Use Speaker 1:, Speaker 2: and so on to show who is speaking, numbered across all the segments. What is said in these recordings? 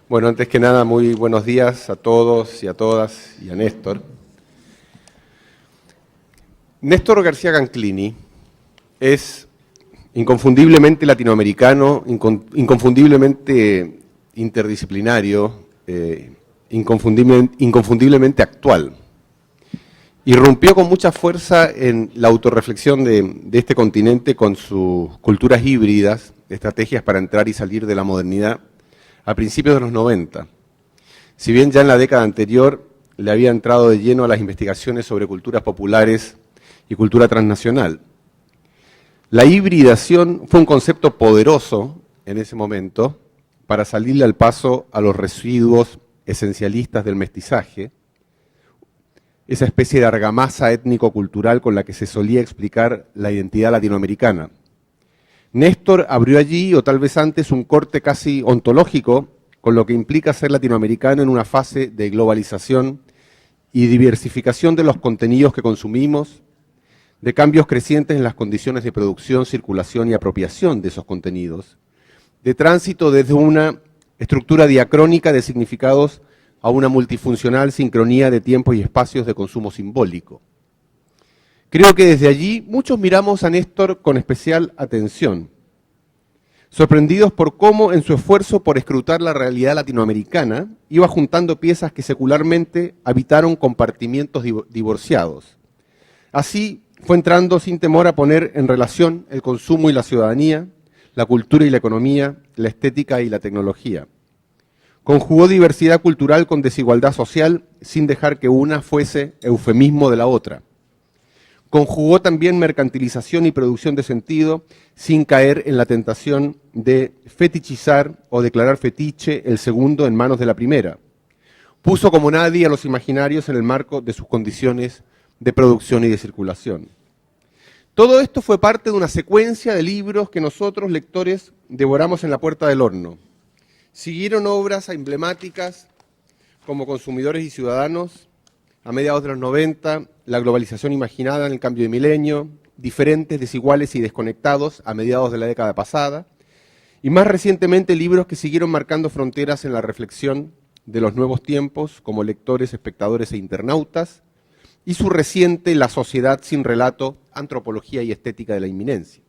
Speaker 1: Bueno, antes que nada, muy buenos días a todos y a todas y a Néstor. Néstor García Canclini es inconfundiblemente latinoamericano, inconfundiblemente interdisciplinario, inconfundiblemente actual. Irrumpió con mucha fuerza en la autorreflexión de este continente con sus culturas híbridas, estrategias para entrar y salir de la modernidad, a principios de los 90. Si bien ya en la década anterior le había entrado de lleno a las investigaciones sobre culturas populares y cultura transnacional. La hibridación fue un concepto poderoso en ese momento para salirle al paso a los residuos esencialistas del mestizaje, esa especie de argamasa étnico-cultural con la que se solía explicar la identidad latinoamericana. Néstor abrió allí, o tal vez antes, un corte casi ontológico con lo que implica ser latinoamericano en una fase de globalización y diversificación de los contenidos que consumimos, de cambios crecientes en las condiciones de producción, circulación y apropiación de esos contenidos, de tránsito desde una estructura diacrónica de significados a una multifuncional sincronía de tiempos y espacios de consumo simbólico. Creo que desde allí muchos miramos a Néstor con especial atención, sorprendidos por cómo en su esfuerzo por escrutar la realidad latinoamericana iba juntando piezas que secularmente habitaron compartimientos divorciados. Así fue entrando sin temor a poner en relación el consumo y la ciudadanía, la cultura y la economía, la estética y la tecnología. Conjugó diversidad cultural con desigualdad social sin dejar que una fuese eufemismo de la otra. Conjugó también mercantilización y producción de sentido sin caer en la tentación de fetichizar o declarar fetiche el segundo en manos de la primera. Puso como nadie a los imaginarios en el marco de sus condiciones de producción y de circulación. Todo esto fue parte de una secuencia de libros que nosotros, lectores, devoramos en la puerta del horno. Siguieron obras emblemáticas como Consumidores y Ciudadanos, a mediados de los 90, La globalización imaginada en el cambio de milenio, Diferentes, desiguales y desconectados, a mediados de la década pasada, y más recientemente libros que siguieron marcando fronteras en la reflexión de los nuevos tiempos, como Lectores, Espectadores e Internautas, y su reciente La sociedad sin relato, antropología y estética de la inminencia.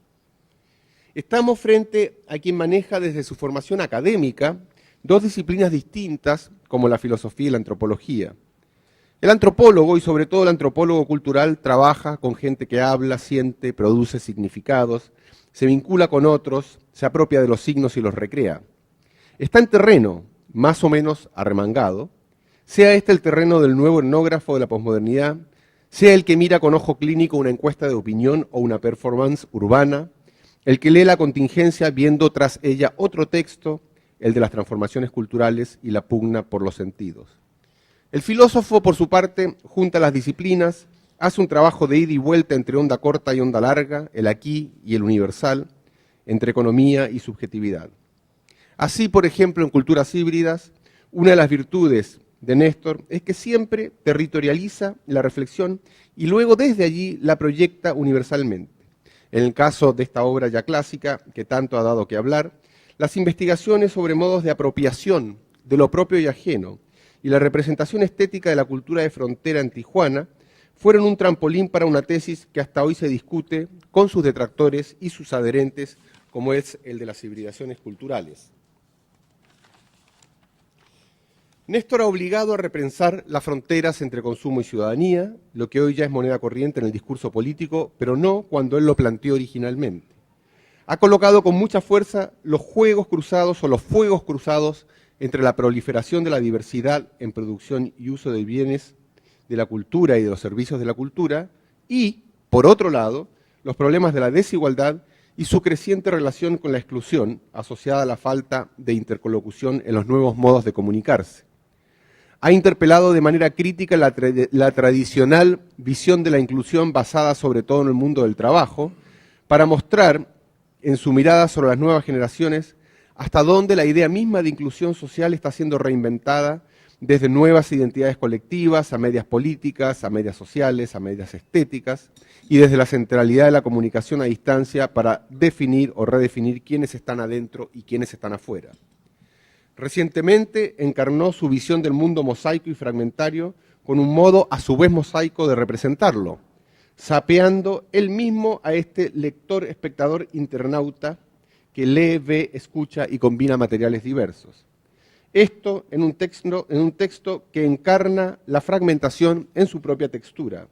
Speaker 1: Estamos frente a quien maneja desde su formación académica dos disciplinas distintas, como la filosofía y la antropología. El antropólogo, y sobre todo el antropólogo cultural, trabaja con gente que habla, siente, produce significados, se vincula con otros, se apropia de los signos y los recrea. Está en terreno, más o menos arremangado, sea este el terreno del nuevo etnógrafo de la posmodernidad, sea el que mira con ojo clínico una encuesta de opinión o una performance urbana, el que lee la contingencia viendo tras ella otro texto, el de las transformaciones culturales y la pugna por los sentidos. El filósofo, por su parte, junta las disciplinas, hace un trabajo de ida y vuelta entre onda corta y onda larga, el aquí y el universal, entre economía y subjetividad. Así, por ejemplo, en Culturas híbridas, una de las virtudes de Néstor es que siempre territorializa la reflexión y luego desde allí la proyecta universalmente. En el caso de esta obra ya clásica, que tanto ha dado que hablar, las investigaciones sobre modos de apropiación de lo propio y ajeno y la representación estética de la cultura de frontera en Tijuana fueron un trampolín para una tesis que hasta hoy se discute con sus detractores y sus adherentes, como es el de las hibridaciones culturales. Néstor ha obligado a repensar las fronteras entre consumo y ciudadanía, lo que hoy ya es moneda corriente en el discurso político, pero no cuando él lo planteó originalmente. Ha colocado con mucha fuerza los juegos cruzados o los fuegos cruzados entre la proliferación de la diversidad en producción y uso de bienes de la cultura y de los servicios de la cultura y, por otro lado, los problemas de la desigualdad y su creciente relación con la exclusión asociada a la falta de interlocución en los nuevos modos de comunicarse. Ha interpelado de manera crítica la tradicional visión de la inclusión basada sobre todo en el mundo del trabajo, para mostrar en su mirada sobre las nuevas generaciones hasta dónde la idea misma de inclusión social está siendo reinventada desde nuevas identidades colectivas, a medias políticas, a medias sociales, a medias estéticas, y desde la centralidad de la comunicación a distancia para definir o redefinir quiénes están adentro y quiénes están afuera. Recientemente encarnó su visión del mundo mosaico y fragmentario con un modo a su vez mosaico de representarlo, sapeando él mismo a este lector, espectador, internauta que lee, ve, escucha y combina materiales diversos. Esto en un texto que encarna la fragmentación en su propia textura,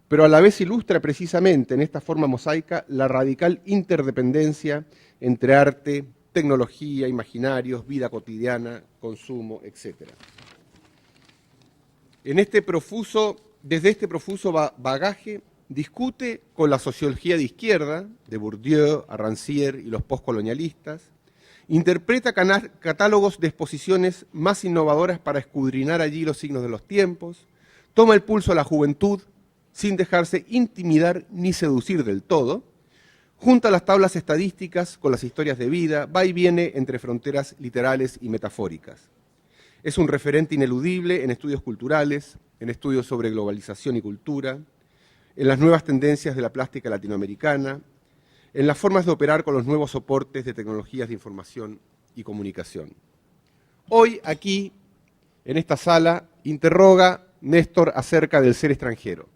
Speaker 1: pero a la vez ilustra precisamente en esta forma mosaica la radical interdependencia entre arte, tecnología, imaginarios, vida cotidiana, consumo, etc. Desde este profuso bagaje, discute con la sociología de izquierda, de Bourdieu, Rancière y los postcolonialistas, interpreta catálogos de exposiciones más innovadoras para escudriñar allí los signos de los tiempos, toma el pulso a la juventud sin dejarse intimidar ni seducir del todo, junta las tablas estadísticas con las historias de vida, va y viene entre fronteras literales y metafóricas. Es un referente ineludible en estudios culturales, en estudios sobre globalización y cultura, en las nuevas tendencias de la plástica latinoamericana, en las formas de operar con los nuevos soportes de tecnologías de información y comunicación. Hoy, aquí, en esta sala, interroga Néstor acerca del ser extranjero.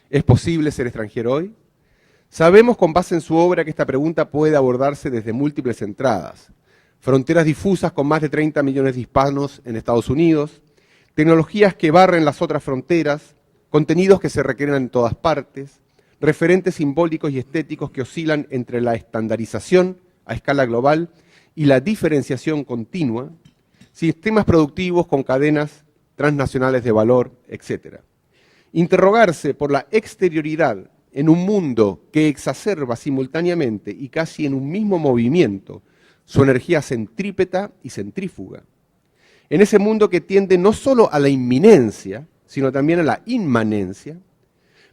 Speaker 1: ¿Es posible ser extranjero hoy? Sabemos con base en su obra que esta pregunta puede abordarse desde múltiples entradas. Fronteras difusas con más de 30 millones de hispanos en Estados Unidos, tecnologías que barren las otras fronteras, contenidos que se requieren en todas partes, referentes simbólicos y estéticos que oscilan entre la estandarización a escala global y la diferenciación continua, sistemas productivos con cadenas transnacionales de valor, etc. Interrogarse por la exterioridad en un mundo que exacerba simultáneamente y casi en un mismo movimiento su energía centrípeta y centrífuga. En ese mundo que tiende no solo a la inminencia, sino también a la inmanencia,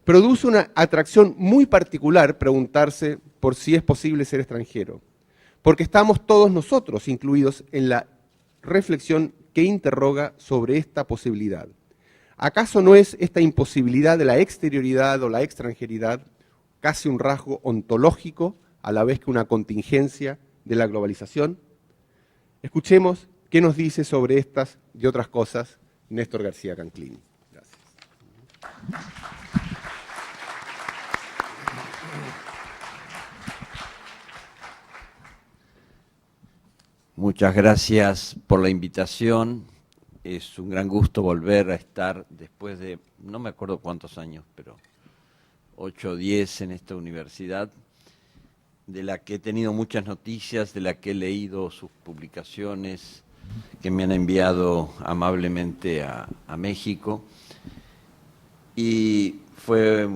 Speaker 1: produce una atracción muy particular preguntarse por si es posible ser extranjero, porque estamos todos nosotros incluidos en la reflexión que interroga sobre esta posibilidad. ¿Acaso no es esta imposibilidad de la exterioridad o la extranjeridad casi un rasgo ontológico a la vez que una contingencia de la globalización? Escuchemos qué nos dice sobre estas y otras cosas Néstor García Canclini. Gracias.
Speaker 2: Muchas gracias por la invitación. Es un gran gusto volver a estar después de, no me acuerdo cuántos años, pero 8 o 10 en esta universidad, de la que he tenido muchas noticias, de la que he leído sus publicaciones, que me han enviado amablemente a México. Y fue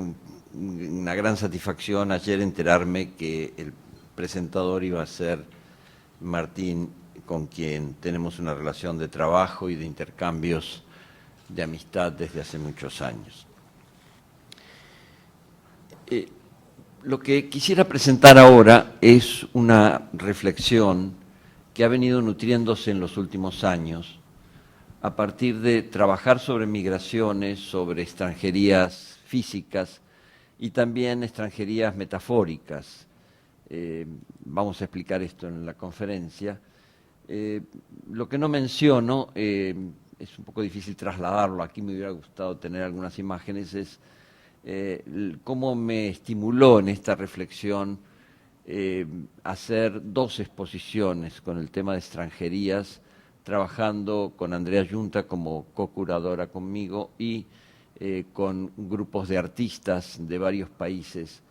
Speaker 2: una gran satisfacción ayer enterarme que el presentador iba a ser Martín, con quien tenemos una relación de trabajo y de intercambios de amistad desde hace muchos años. Lo que quisiera presentar ahora es una reflexión que ha venido nutriéndose en los últimos años a partir de trabajar sobre migraciones, sobre extranjerías físicas y también extranjerías metafóricas. Vamos a explicar esto en la conferencia. Lo que no menciono, es un poco difícil trasladarlo, aquí me hubiera gustado tener algunas imágenes, es cómo me estimuló en esta reflexión hacer 2 exposiciones con el tema de extranjerías, trabajando con Andrea Yunta como co-curadora conmigo y con grupos de artistas de varios países,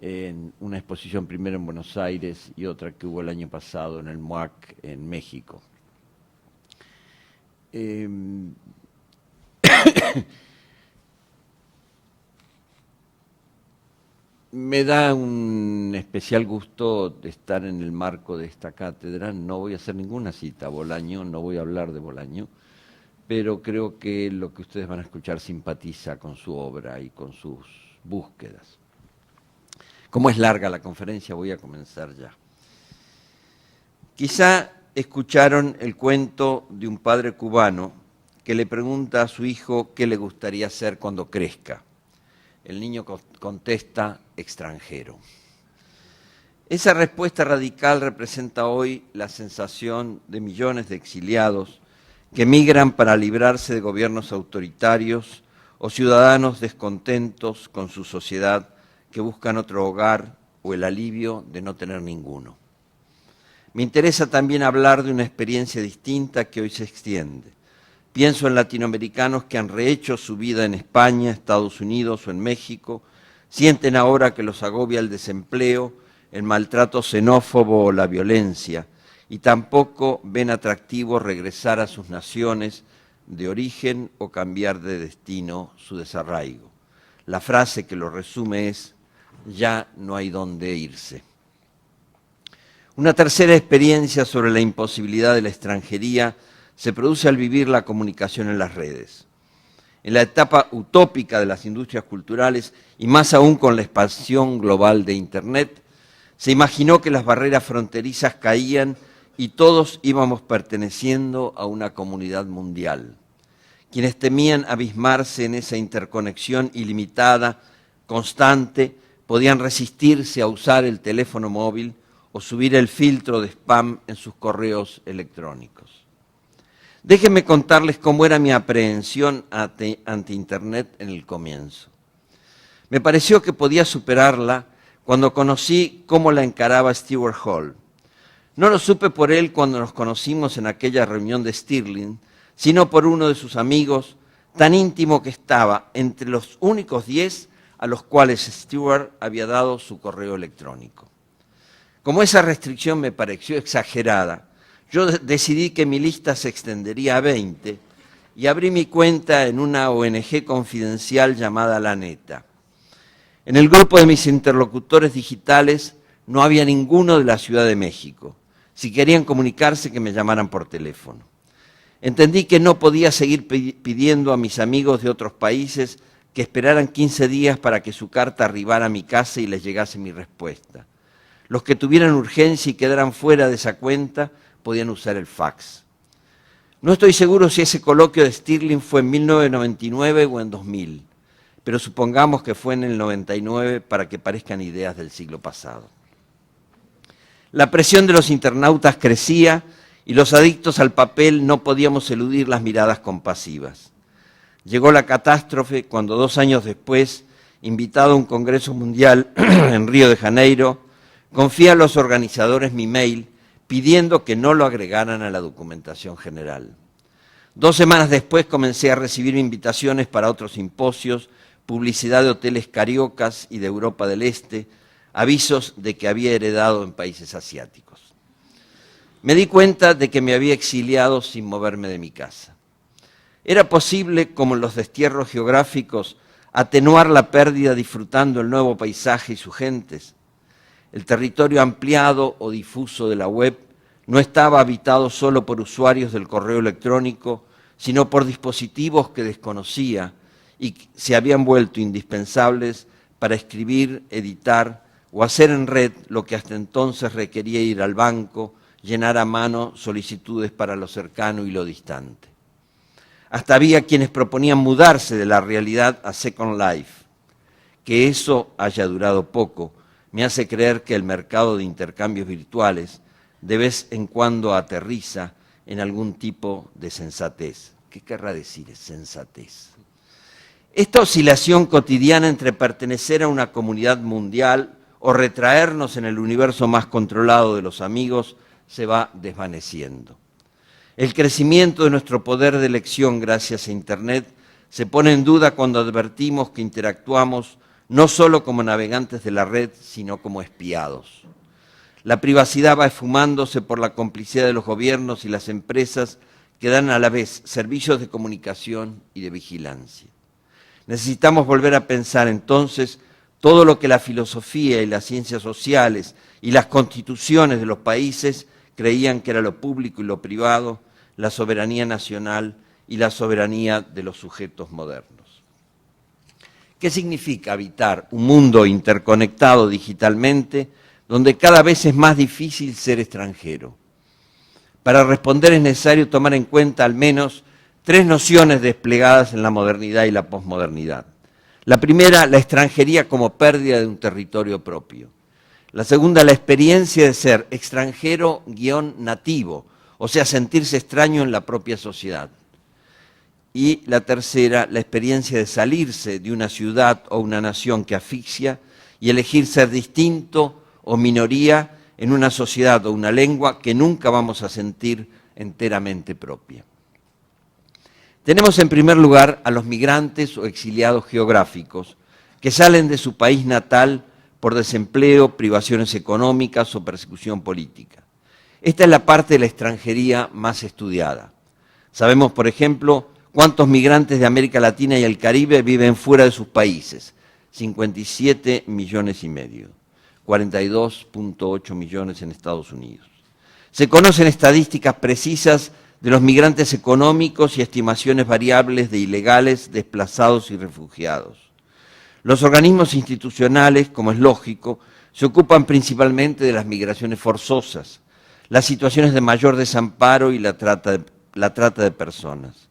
Speaker 2: en una exposición primero en Buenos Aires y otra que hubo el año pasado en el MUAC en México. Me da un especial gusto de estar en el marco de esta cátedra. No voy a hacer ninguna cita a Bolaño, no voy a hablar de Bolaño, pero creo que lo que ustedes van a escuchar simpatiza con su obra y con sus búsquedas. Como es larga la conferencia, voy a comenzar ya. Quizá escucharon el cuento de un padre cubano que le pregunta a su hijo qué le gustaría ser cuando crezca. El niño contesta, extranjero. Esa respuesta radical representa hoy la sensación de millones de exiliados que migran para librarse de gobiernos autoritarios o ciudadanos descontentos con su sociedad que buscan otro hogar o el alivio de no tener ninguno. Me interesa también hablar de una experiencia distinta que hoy se extiende. Pienso en latinoamericanos que han rehecho su vida en España, Estados Unidos o en México, sienten ahora que los agobia el desempleo, el maltrato xenófobo o la violencia, y tampoco ven atractivo regresar a sus naciones de origen o cambiar de destino su desarraigo. La frase que lo resume es: ya no hay dónde irse. Una tercera experiencia sobre la imposibilidad de la extranjería se produce al vivir la comunicación en las redes. En la etapa utópica de las industrias culturales, y más aún con la expansión global de Internet, se imaginó que las barreras fronterizas caían y todos íbamos perteneciendo a una comunidad mundial. Quienes temían abismarse en esa interconexión ilimitada, constante, podían resistirse a usar el teléfono móvil o subir el filtro de spam en sus correos electrónicos. Déjenme contarles cómo era mi aprehensión ante Internet en el comienzo. Me pareció que podía superarla cuando conocí cómo la encaraba Stewart Hall. No lo supe por él cuando nos conocimos en aquella reunión de Stirling, sino por uno de sus amigos, tan íntimo que estaba entre los únicos 10 a los cuales Stewart había dado su correo electrónico. Como esa restricción me pareció exagerada, yo decidí que mi lista se extendería a 20 y abrí mi cuenta en una ONG confidencial llamada La Neta. En el grupo de mis interlocutores digitales no había ninguno de la Ciudad de México. Si querían comunicarse, que me llamaran por teléfono. Entendí que no podía seguir pidiendo a mis amigos de otros países que esperaran 15 días para que su carta arribara a mi casa y les llegase mi respuesta. Los que tuvieran urgencia y quedaran fuera de esa cuenta podían usar el fax. No estoy seguro si ese coloquio de Stirling fue en 1999 o en 2000, pero supongamos que fue en el 99 para que parezcan ideas del siglo pasado. La presión de los internautas crecía y los adictos al papel no podíamos eludir las miradas compasivas. Llegó la catástrofe cuando 2 años después, invitado a un congreso mundial en Río de Janeiro, confié a los organizadores mi mail pidiendo que no lo agregaran a la documentación general. 2 semanas después comencé a recibir invitaciones para otros simposios, publicidad de hoteles cariocas y de Europa del Este, avisos de que había heredado en países asiáticos. Me di cuenta de que me había exiliado sin moverme de mi casa. Era posible, como en los destierros geográficos, atenuar la pérdida disfrutando el nuevo paisaje y sus gentes. El territorio ampliado o difuso de la web no estaba habitado solo por usuarios del correo electrónico, sino por dispositivos que desconocía y se habían vuelto indispensables para escribir, editar o hacer en red lo que hasta entonces requería ir al banco, llenar a mano solicitudes para lo cercano y lo distante. Hasta había quienes proponían mudarse de la realidad a Second Life. Que eso haya durado poco me hace creer que el mercado de intercambios virtuales de vez en cuando aterriza en algún tipo de sensatez. ¿Qué querrá decir sensatez? Esta oscilación cotidiana entre pertenecer a una comunidad mundial o retraernos en el universo más controlado de los amigos se va desvaneciendo. El crecimiento de nuestro poder de elección gracias a Internet se pone en duda cuando advertimos que interactuamos no solo como navegantes de la red, sino como espiados. La privacidad va esfumándose por la complicidad de los gobiernos y las empresas que dan a la vez servicios de comunicación y de vigilancia. Necesitamos volver a pensar entonces todo lo que la filosofía y las ciencias sociales y las constituciones de los países creían que era lo público y lo privado, la soberanía nacional y la soberanía de los sujetos modernos. ¿Qué significa habitar un mundo interconectado digitalmente donde cada vez es más difícil ser extranjero? Para responder es necesario tomar en cuenta al menos 3 nociones desplegadas en la modernidad y la posmodernidad. La primera, la extranjería como pérdida de un territorio propio. La segunda, la experiencia de ser extranjero-nativo, o sea, sentirse extraño en la propia sociedad. Y la tercera, la experiencia de salirse de una ciudad o una nación que asfixia y elegir ser distinto o minoría en una sociedad o una lengua que nunca vamos a sentir enteramente propia. Tenemos en primer lugar a los migrantes o exiliados geográficos que salen de su país natal por desempleo, privaciones económicas o persecución política. Esta es la parte de la extranjería más estudiada. Sabemos, por ejemplo, cuántos migrantes de América Latina y el Caribe viven fuera de sus países, 57,5 millones, 42,8 millones en Estados Unidos. Se conocen estadísticas precisas de los migrantes económicos y estimaciones variables de ilegales, desplazados y refugiados. Los organismos institucionales, como es lógico, se ocupan principalmente de las migraciones forzosas, las situaciones de mayor desamparo y la trata de personas.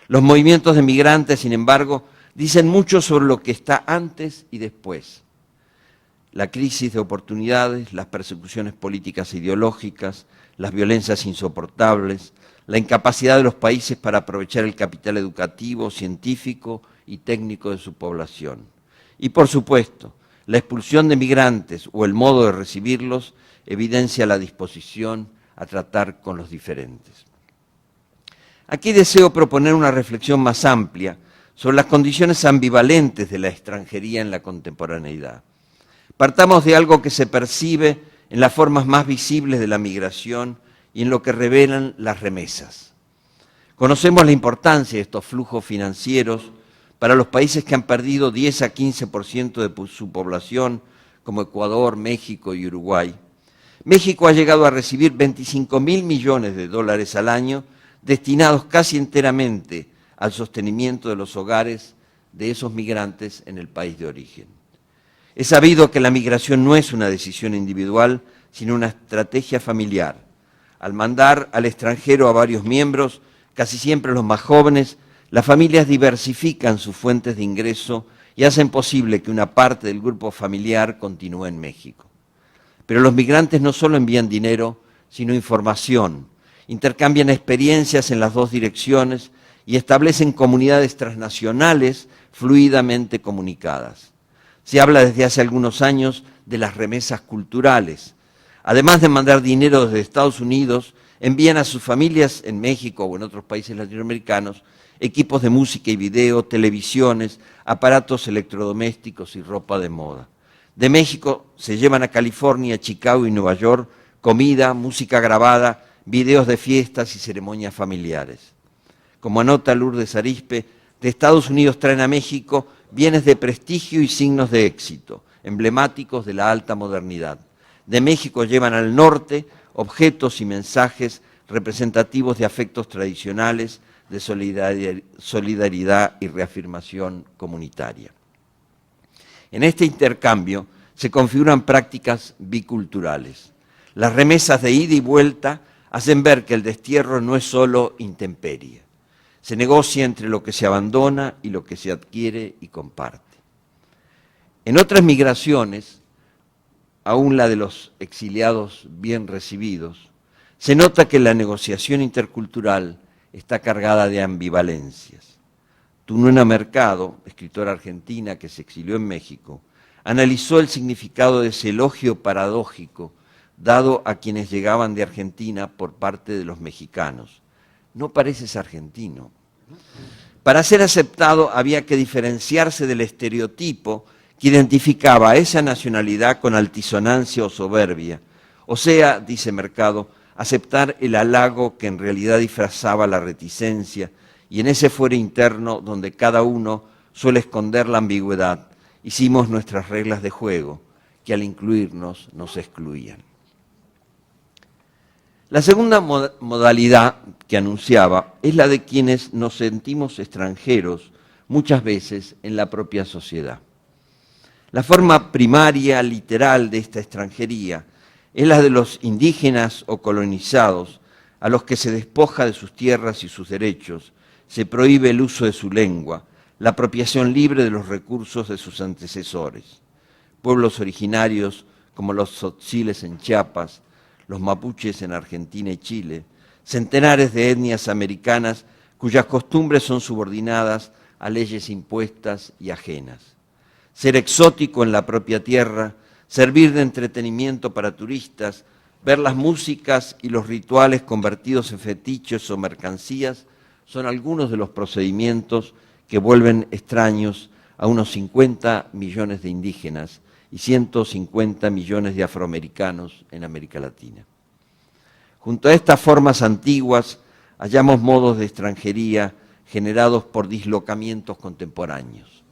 Speaker 2: Los movimientos de migrantes, sin embargo, dicen mucho sobre lo que está antes y después. La crisis de oportunidades, las persecuciones políticas e ideológicas, las violencias insoportables, la incapacidad de los países para aprovechar el capital educativo, científico y técnico de su población. Y, por supuesto, la expulsión de migrantes o el modo de recibirlos evidencia la disposición a tratar con los diferentes. Aquí deseo proponer una reflexión más amplia sobre las condiciones ambivalentes de la extranjería en la contemporaneidad. Partamos de algo que se percibe en las formas más visibles de la migración y en lo que revelan las remesas. Conocemos la importancia de estos flujos financieros para los países que han perdido 10 a 15% de su población, como Ecuador, México y Uruguay. México ha llegado a recibir 25.000 millones de dólares al año, destinados casi enteramente al sostenimiento de los hogares de esos migrantes en el país de origen. Es sabido que la migración no es una decisión individual, sino una estrategia familiar. Al mandar al extranjero a varios miembros, casi siempre los más jóvenes, las familias diversifican sus fuentes de ingreso y hacen posible que una parte del grupo familiar continúe en México. Pero los migrantes no solo envían dinero, sino información, intercambian experiencias en las dos direcciones y establecen comunidades transnacionales fluidamente comunicadas. Se habla desde hace algunos años de las remesas culturales. Además de mandar dinero desde Estados Unidos, envían a sus familias en México o en otros países latinoamericanos equipos de música y video, televisiones, aparatos electrodomésticos y ropa de moda. De México se llevan a California, Chicago y Nueva York comida, música grabada, videos de fiestas y ceremonias familiares. Como anota Lourdes Arizpe, de Estados Unidos traen a México bienes de prestigio y signos de éxito, emblemáticos de la alta modernidad. De México llevan al norte objetos y mensajes representativos de afectos tradicionales, de solidaridad y reafirmación comunitaria. En este intercambio se configuran prácticas biculturales. Las remesas de ida y vuelta hacen ver que el destierro no es solo intemperie. Se negocia entre lo que se abandona y lo que se adquiere y comparte. En otras migraciones, aún la de los exiliados bien recibidos, se nota que la negociación intercultural está cargada de ambivalencias. Tununa Mercado, escritora argentina que se exilió en México, analizó el significado de ese elogio paradójico dado a quienes llegaban de Argentina por parte de los mexicanos. No pareces argentino. Para ser aceptado había que diferenciarse del estereotipo que identificaba a esa nacionalidad con altisonancia o soberbia. O sea, dice Mercado, aceptar el halago que en realidad disfrazaba la reticencia y en ese fuero interno donde cada uno suele esconder la ambigüedad, hicimos nuestras reglas de juego que al incluirnos nos excluían. La segunda modalidad que anunciaba es la de quienes nos sentimos extranjeros muchas veces en la propia sociedad. La forma primaria, literal de esta extranjería es la de los indígenas o colonizados a los que se despoja de sus tierras y sus derechos, se prohíbe el uso de su lengua, la apropiación libre de los recursos de sus antecesores. Pueblos originarios como los tzotziles en Chiapas, los mapuches en Argentina y Chile, centenares de etnias americanas cuyas costumbres son subordinadas a leyes impuestas y ajenas. Ser exótico en la propia tierra, servir de entretenimiento para turistas, ver las músicas y los rituales convertidos en fetiches o mercancías son algunos de los procedimientos que vuelven extraños a unos 50 millones de indígenas y 150 millones de afroamericanos en América Latina. Junto a estas formas antiguas hallamos modos de extranjería generados por dislocamientos contemporáneos.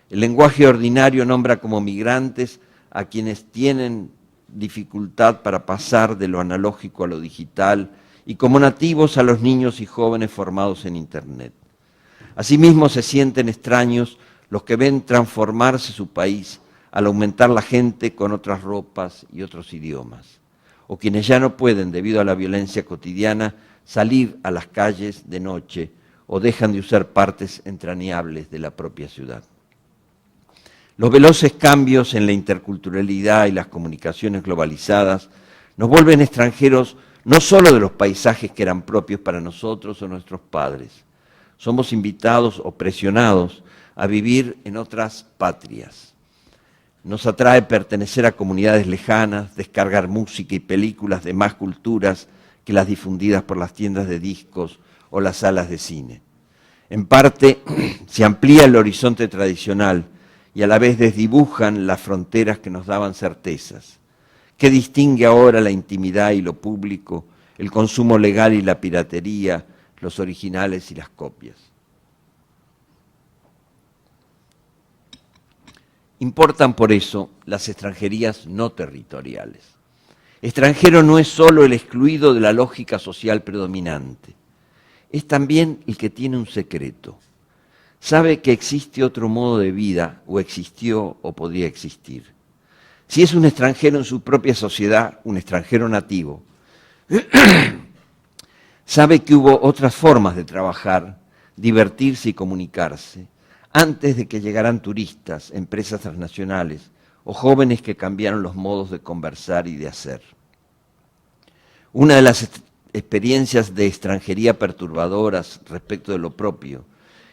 Speaker 2: El lenguaje ordinario nombra como migrantes a quienes tienen dificultad para pasar de lo analógico a lo digital y como nativos a los niños y jóvenes formados en Internet. Asimismo se sienten extraños los que ven transformarse su país al aumentar la gente con otras ropas y otros idiomas, o quienes ya no pueden, debido a la violencia cotidiana, salir a las calles de noche o dejan de usar partes entrañables de la propia ciudad. Los veloces cambios en la interculturalidad y las comunicaciones globalizadas nos vuelven extranjeros no solo de los paisajes que eran propios para nosotros o nuestros padres. Somos invitados o presionados a vivir en otras patrias. Nos atrae pertenecer a comunidades lejanas, descargar música y películas de más culturas que las difundidas por las tiendas de discos o las salas de cine. En parte, se amplía el horizonte tradicional y a la vez desdibujan las fronteras que nos daban certezas. ¿Qué distingue ahora la intimidad y lo público, el consumo legal y la piratería, los originales y las copias? Importan por eso las extranjerías no territoriales. Extranjero no es solo el excluido de la lógica social predominante, es también el que tiene un secreto. Sabe que existe otro modo de vida, o existió o podría existir. Si es un extranjero en su propia sociedad, un extranjero nativo, sabe que hubo otras formas de trabajar, divertirse y comunicarse, antes de que llegaran turistas, empresas transnacionales o jóvenes que cambiaron los modos de conversar y de hacer. Una de las experiencias de extranjería perturbadoras respecto de lo propio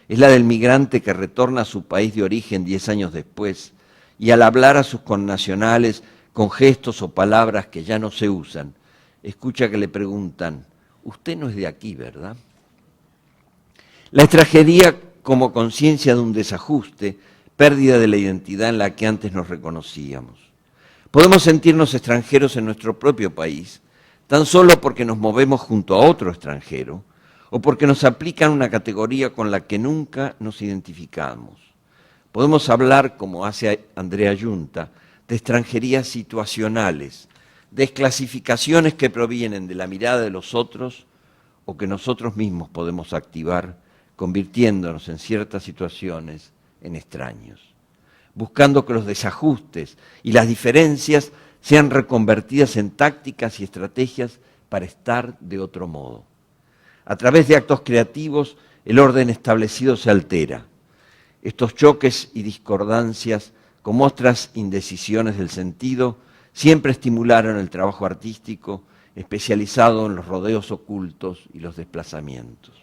Speaker 2: es la del migrante que retorna a su país de origen 10 años después y al hablar a sus connacionales con gestos o palabras que ya no se usan, escucha que le preguntan: «Usted no es de aquí, ¿verdad?». La extranjería como conciencia de un desajuste, pérdida de la identidad en la que antes nos reconocíamos. Podemos sentirnos extranjeros en nuestro propio país, tan solo porque nos movemos junto a otro extranjero, o porque nos aplican una categoría con la que nunca nos identificamos. Podemos hablar, como hace Andrea Yunta, de extranjerías situacionales, desclasificaciones que provienen de la mirada de los otros o que nosotros mismos podemos activar, convirtiéndonos en ciertas situaciones en extraños, buscando que los desajustes y las diferencias sean reconvertidas en tácticas y estrategias para estar de otro modo. A través de actos creativos, el orden establecido se altera. Estos choques y discordancias, como otras indecisiones del sentido, siempre estimularon el trabajo artístico, especializado en los rodeos ocultos y los desplazamientos.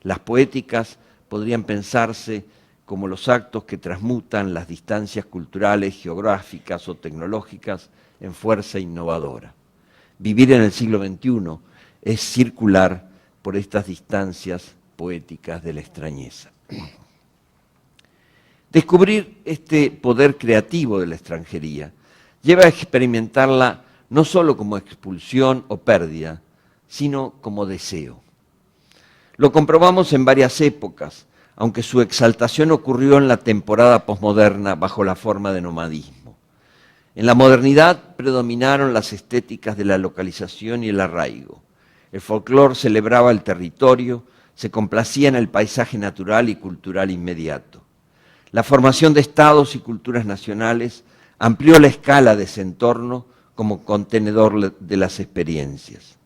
Speaker 2: Las poéticas podrían pensarse como los actos que transmutan las distancias culturales, geográficas o tecnológicas en fuerza innovadora. Vivir en el siglo XXI es circular por estas distancias poéticas de la extrañeza. Descubrir este poder creativo de la extranjería lleva a experimentarla no solo como expulsión o pérdida, sino como deseo. Lo comprobamos en varias épocas, aunque su exaltación ocurrió en la temporada posmoderna bajo la forma de nomadismo. En la modernidad predominaron las estéticas de la localización y el arraigo. El folclore celebraba el territorio, se complacía en el paisaje natural y cultural inmediato. La formación de estados y culturas nacionales amplió la escala de ese entorno como contenedor de las experiencias.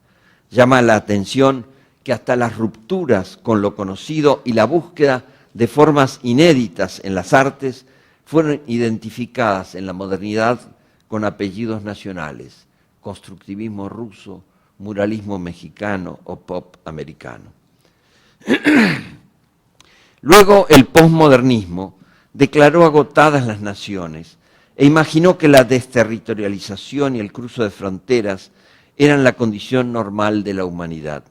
Speaker 2: Llama la atención que hasta las rupturas con lo conocido y la búsqueda de formas inéditas en las artes fueron identificadas en la modernidad con apellidos nacionales, constructivismo ruso, muralismo mexicano o pop americano. Luego el posmodernismo declaró agotadas las naciones e imaginó que la desterritorialización y el cruce de fronteras eran la condición normal de la humanidad.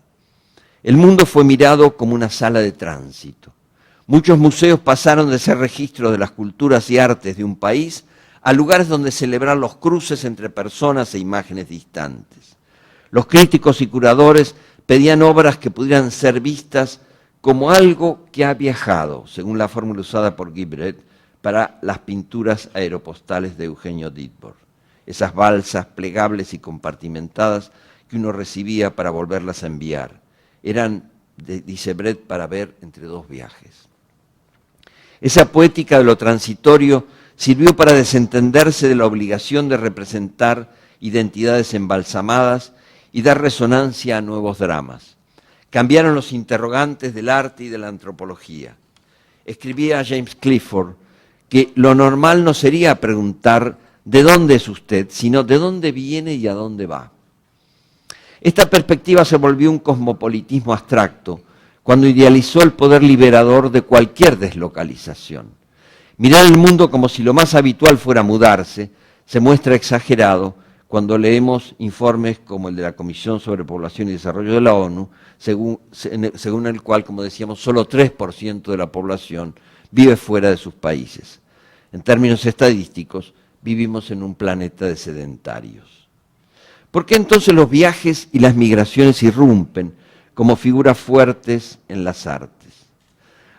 Speaker 2: El mundo fue mirado como una sala de tránsito. Muchos museos pasaron de ser registros de las culturas y artes de un país a lugares donde celebrar los cruces entre personas e imágenes distantes. Los críticos y curadores pedían obras que pudieran ser vistas como algo que ha viajado, según la fórmula usada por Guibret para las pinturas aeropostales de Eugenio Dittborn. Esas balsas plegables y compartimentadas que uno recibía para volverlas a enviar. Eran, dice Brett, para ver entre dos viajes. Esa poética de lo transitorio sirvió para desentenderse de la obligación de representar identidades embalsamadas y dar resonancia a nuevos dramas. Cambiaron los interrogantes del arte y de la antropología. Escribía James Clifford que lo normal no sería preguntar ¿de dónde es usted?, sino ¿de dónde viene y a dónde va? Esta perspectiva se volvió un cosmopolitismo abstracto cuando idealizó el poder liberador de cualquier deslocalización. Mirar el mundo como si lo más habitual fuera mudarse se muestra exagerado cuando leemos informes como el de la Comisión sobre Población y Desarrollo de la ONU, según el cual, como decíamos, solo 3% de la población vive fuera de sus países. En términos estadísticos, vivimos en un planeta de sedentarios. ¿Por qué entonces los viajes y las migraciones irrumpen como figuras fuertes en las artes?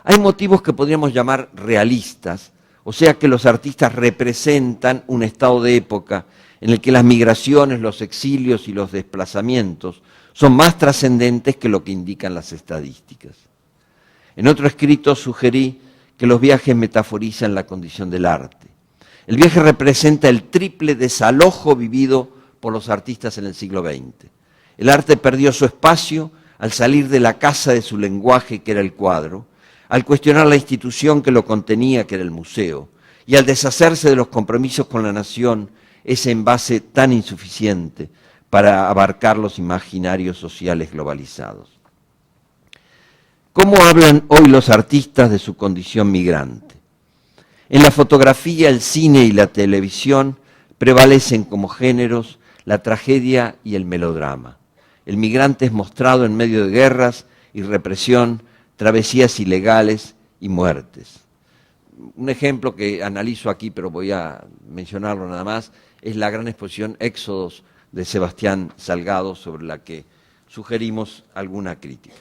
Speaker 2: Hay motivos que podríamos llamar realistas, o sea que los artistas representan un estado de época en el que las migraciones, los exilios y los desplazamientos son más trascendentes que lo que indican las estadísticas. En otro escrito sugerí que los viajes metaforizan la condición del arte. El viaje representa el triple desalojo vivido por los artistas en el siglo XX. El arte perdió su espacio al salir de la casa de su lenguaje, que era el cuadro, al cuestionar la institución que lo contenía, que era el museo, y al deshacerse de los compromisos con la nación, ese envase tan insuficiente para abarcar los imaginarios sociales globalizados. ¿Cómo hablan hoy los artistas de su condición migrante? En la fotografía, el cine y la televisión prevalecen como géneros la tragedia y el melodrama. El migrante es mostrado en medio de guerras y represión, travesías ilegales y muertes. Un ejemplo que analizo aquí, pero voy a mencionarlo nada más, es la gran exposición Éxodos de Sebastián Salgado, sobre la que sugerimos alguna crítica.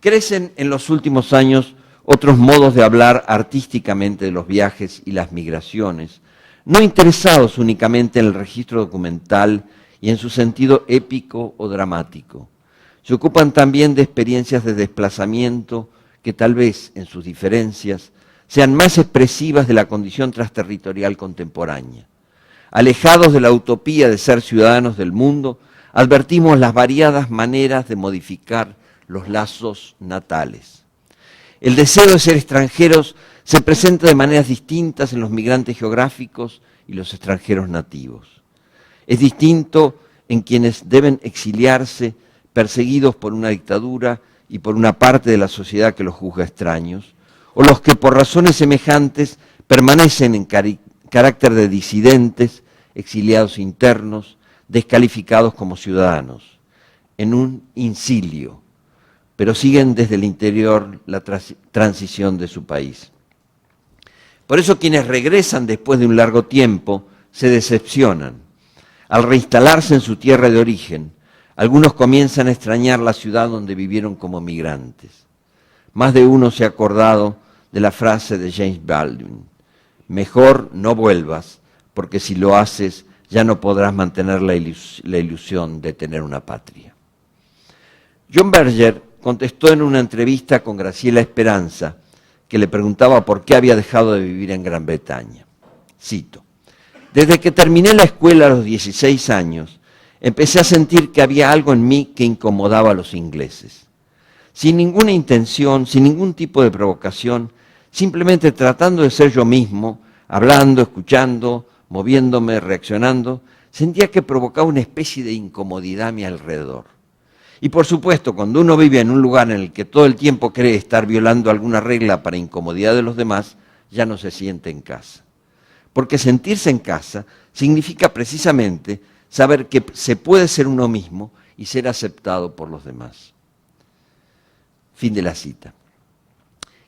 Speaker 2: Crecen en los últimos años otros modos de hablar artísticamente de los viajes y las migraciones, no interesados únicamente en el registro documental y en su sentido épico o dramático. Se ocupan también de experiencias de desplazamiento que tal vez, en sus diferencias, sean más expresivas de la condición transterritorial contemporánea. Alejados de la utopía de ser ciudadanos del mundo, advertimos las variadas maneras de modificar los lazos natales. El deseo de ser extranjeros se presenta de maneras distintas en los migrantes geográficos y los extranjeros nativos. Es distinto en quienes deben exiliarse, perseguidos por una dictadura y por una parte de la sociedad que los juzga extraños, o los que por razones semejantes permanecen en carácter de disidentes, exiliados internos, descalificados como ciudadanos, en un incilio, pero siguen desde el interior la transición de su país. Por eso quienes regresan después de un largo tiempo se decepcionan. Al reinstalarse en su tierra de origen, algunos comienzan a extrañar la ciudad donde vivieron como migrantes. Más de uno se ha acordado de la frase de James Baldwin: mejor no vuelvas, porque si lo haces ya no podrás mantener la ilusión de tener una patria. John Berger contestó en una entrevista con Graciela Esperanza, que le preguntaba por qué había dejado de vivir en Gran Bretaña. Cito: desde que terminé la escuela a los 16 años, empecé a sentir que había algo en mí que incomodaba a los ingleses. Sin ninguna intención, sin ningún tipo de provocación, simplemente tratando de ser yo mismo, hablando, escuchando, moviéndome, reaccionando, sentía que provocaba una especie de incomodidad a mi alrededor. Y por supuesto, cuando uno vive en un lugar en el que todo el tiempo cree estar violando alguna regla para incomodidad de los demás, ya no se siente en casa. Porque sentirse en casa significa precisamente saber que se puede ser uno mismo y ser aceptado por los demás. Fin de la cita.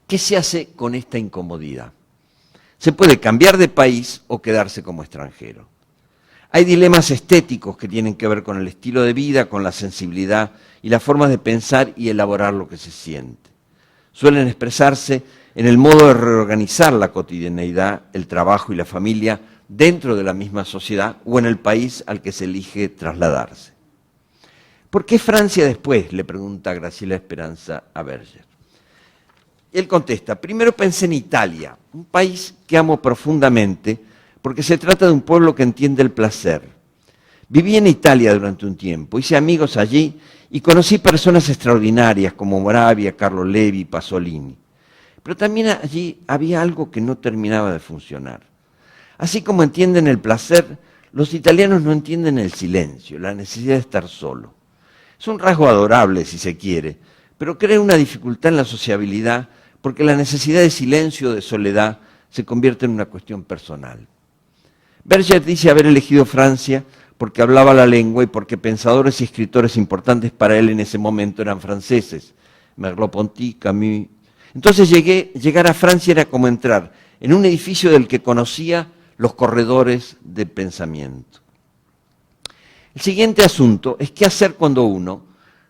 Speaker 2: ¿Qué se hace con esta incomodidad? Se puede cambiar de país o quedarse como extranjero. Hay dilemas estéticos que tienen que ver con el estilo de vida, con la sensibilidad y las formas de pensar y elaborar lo que se siente. Suelen expresarse en el modo de reorganizar la cotidianeidad, el trabajo y la familia dentro de la misma sociedad o en el país al que se elige trasladarse. ¿Por qué Francia después?, le pregunta Graciela Esperanza a Berger. Él contesta: primero pensé en Italia, un país que amo profundamente porque se trata de un pueblo que entiende el placer. Viví en Italia durante un tiempo, hice amigos allí y conocí personas extraordinarias como Moravia, Carlo Levi, Pasolini. Pero también allí había algo que no terminaba de funcionar. Así como entienden el placer, los italianos no entienden el silencio, la necesidad de estar solo. Es un rasgo adorable, si se quiere, pero crea una dificultad en la sociabilidad porque la necesidad de silencio o de soledad se convierte en una cuestión personal. Berger dice haber elegido Francia porque hablaba la lengua y porque pensadores y escritores importantes para él en ese momento eran franceses, Merleau-Ponty, Camus. Entonces llegar a Francia era como entrar en un edificio del que conocía los corredores de pensamiento. El siguiente asunto es qué hacer cuando uno,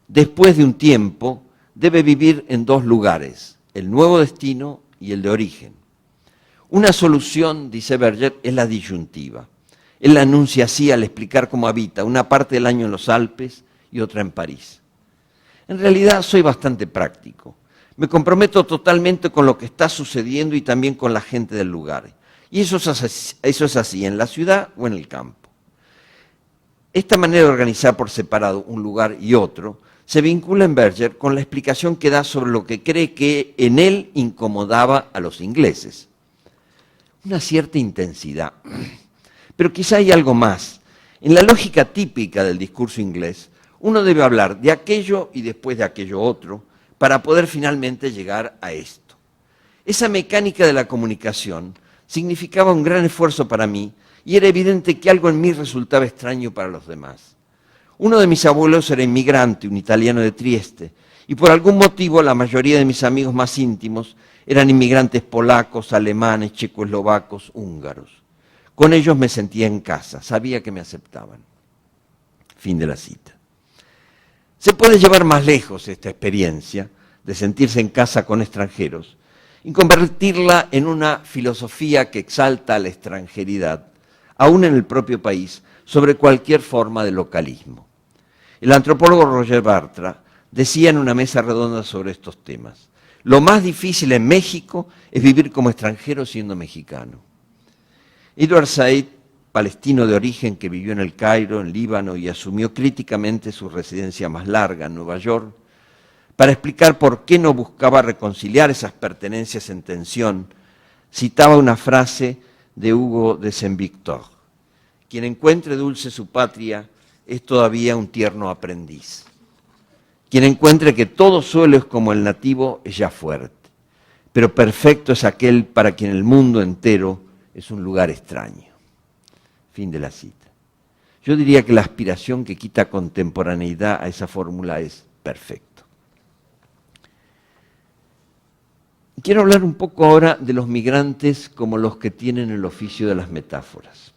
Speaker 2: después de un tiempo, debe vivir en dos lugares, el nuevo destino y el de origen. Una solución, dice Berger, es la disyuntiva. Él la anuncia así al explicar cómo habita, una parte del año en los Alpes y otra en París. En realidad soy bastante práctico. Me comprometo totalmente con lo que está sucediendo y también con la gente del lugar. Y eso es así, en la ciudad o en el campo. Esta manera de organizar por separado un lugar y otro se vincula en Berger con la explicación que da sobre lo que cree que en él incomodaba a los ingleses. Una cierta intensidad. Pero quizá hay algo más. En la lógica típica del discurso inglés, uno debe hablar de aquello y después de aquello otro para poder finalmente llegar a esto. Esa mecánica de la comunicación significaba un gran esfuerzo para mí y era evidente que algo en mí resultaba extraño para los demás. Uno de mis abuelos era inmigrante, un italiano de Trieste, y por algún motivo la mayoría de mis amigos más íntimos eran inmigrantes polacos, alemanes, checoslovacos, húngaros. Con ellos me sentía en casa, sabía que me aceptaban. Fin de la cita. Se puede llevar más lejos esta experiencia de sentirse en casa con extranjeros y convertirla en una filosofía que exalta la extranjeridad, aún en el propio país, sobre cualquier forma de localismo. El antropólogo Roger Bartra decía en una mesa redonda sobre estos temas: lo más difícil en México es vivir como extranjero siendo mexicano. Edward Said, palestino de origen que vivió en el Cairo, en Líbano, y asumió críticamente su residencia más larga en Nueva York, para explicar por qué no buscaba reconciliar esas pertenencias en tensión, citaba una frase de Hugo de Saint-Victor: quien encuentre dulce su patria es todavía un tierno aprendiz. Quien encuentre que todo suelo es como el nativo es ya fuerte, pero perfecto es aquel para quien el mundo entero es un lugar extraño. Fin de la cita. Yo diría que la aspiración que quita contemporaneidad a esa fórmula es perfecto. Quiero hablar un poco ahora de los migrantes como los que tienen el oficio de las metáforas.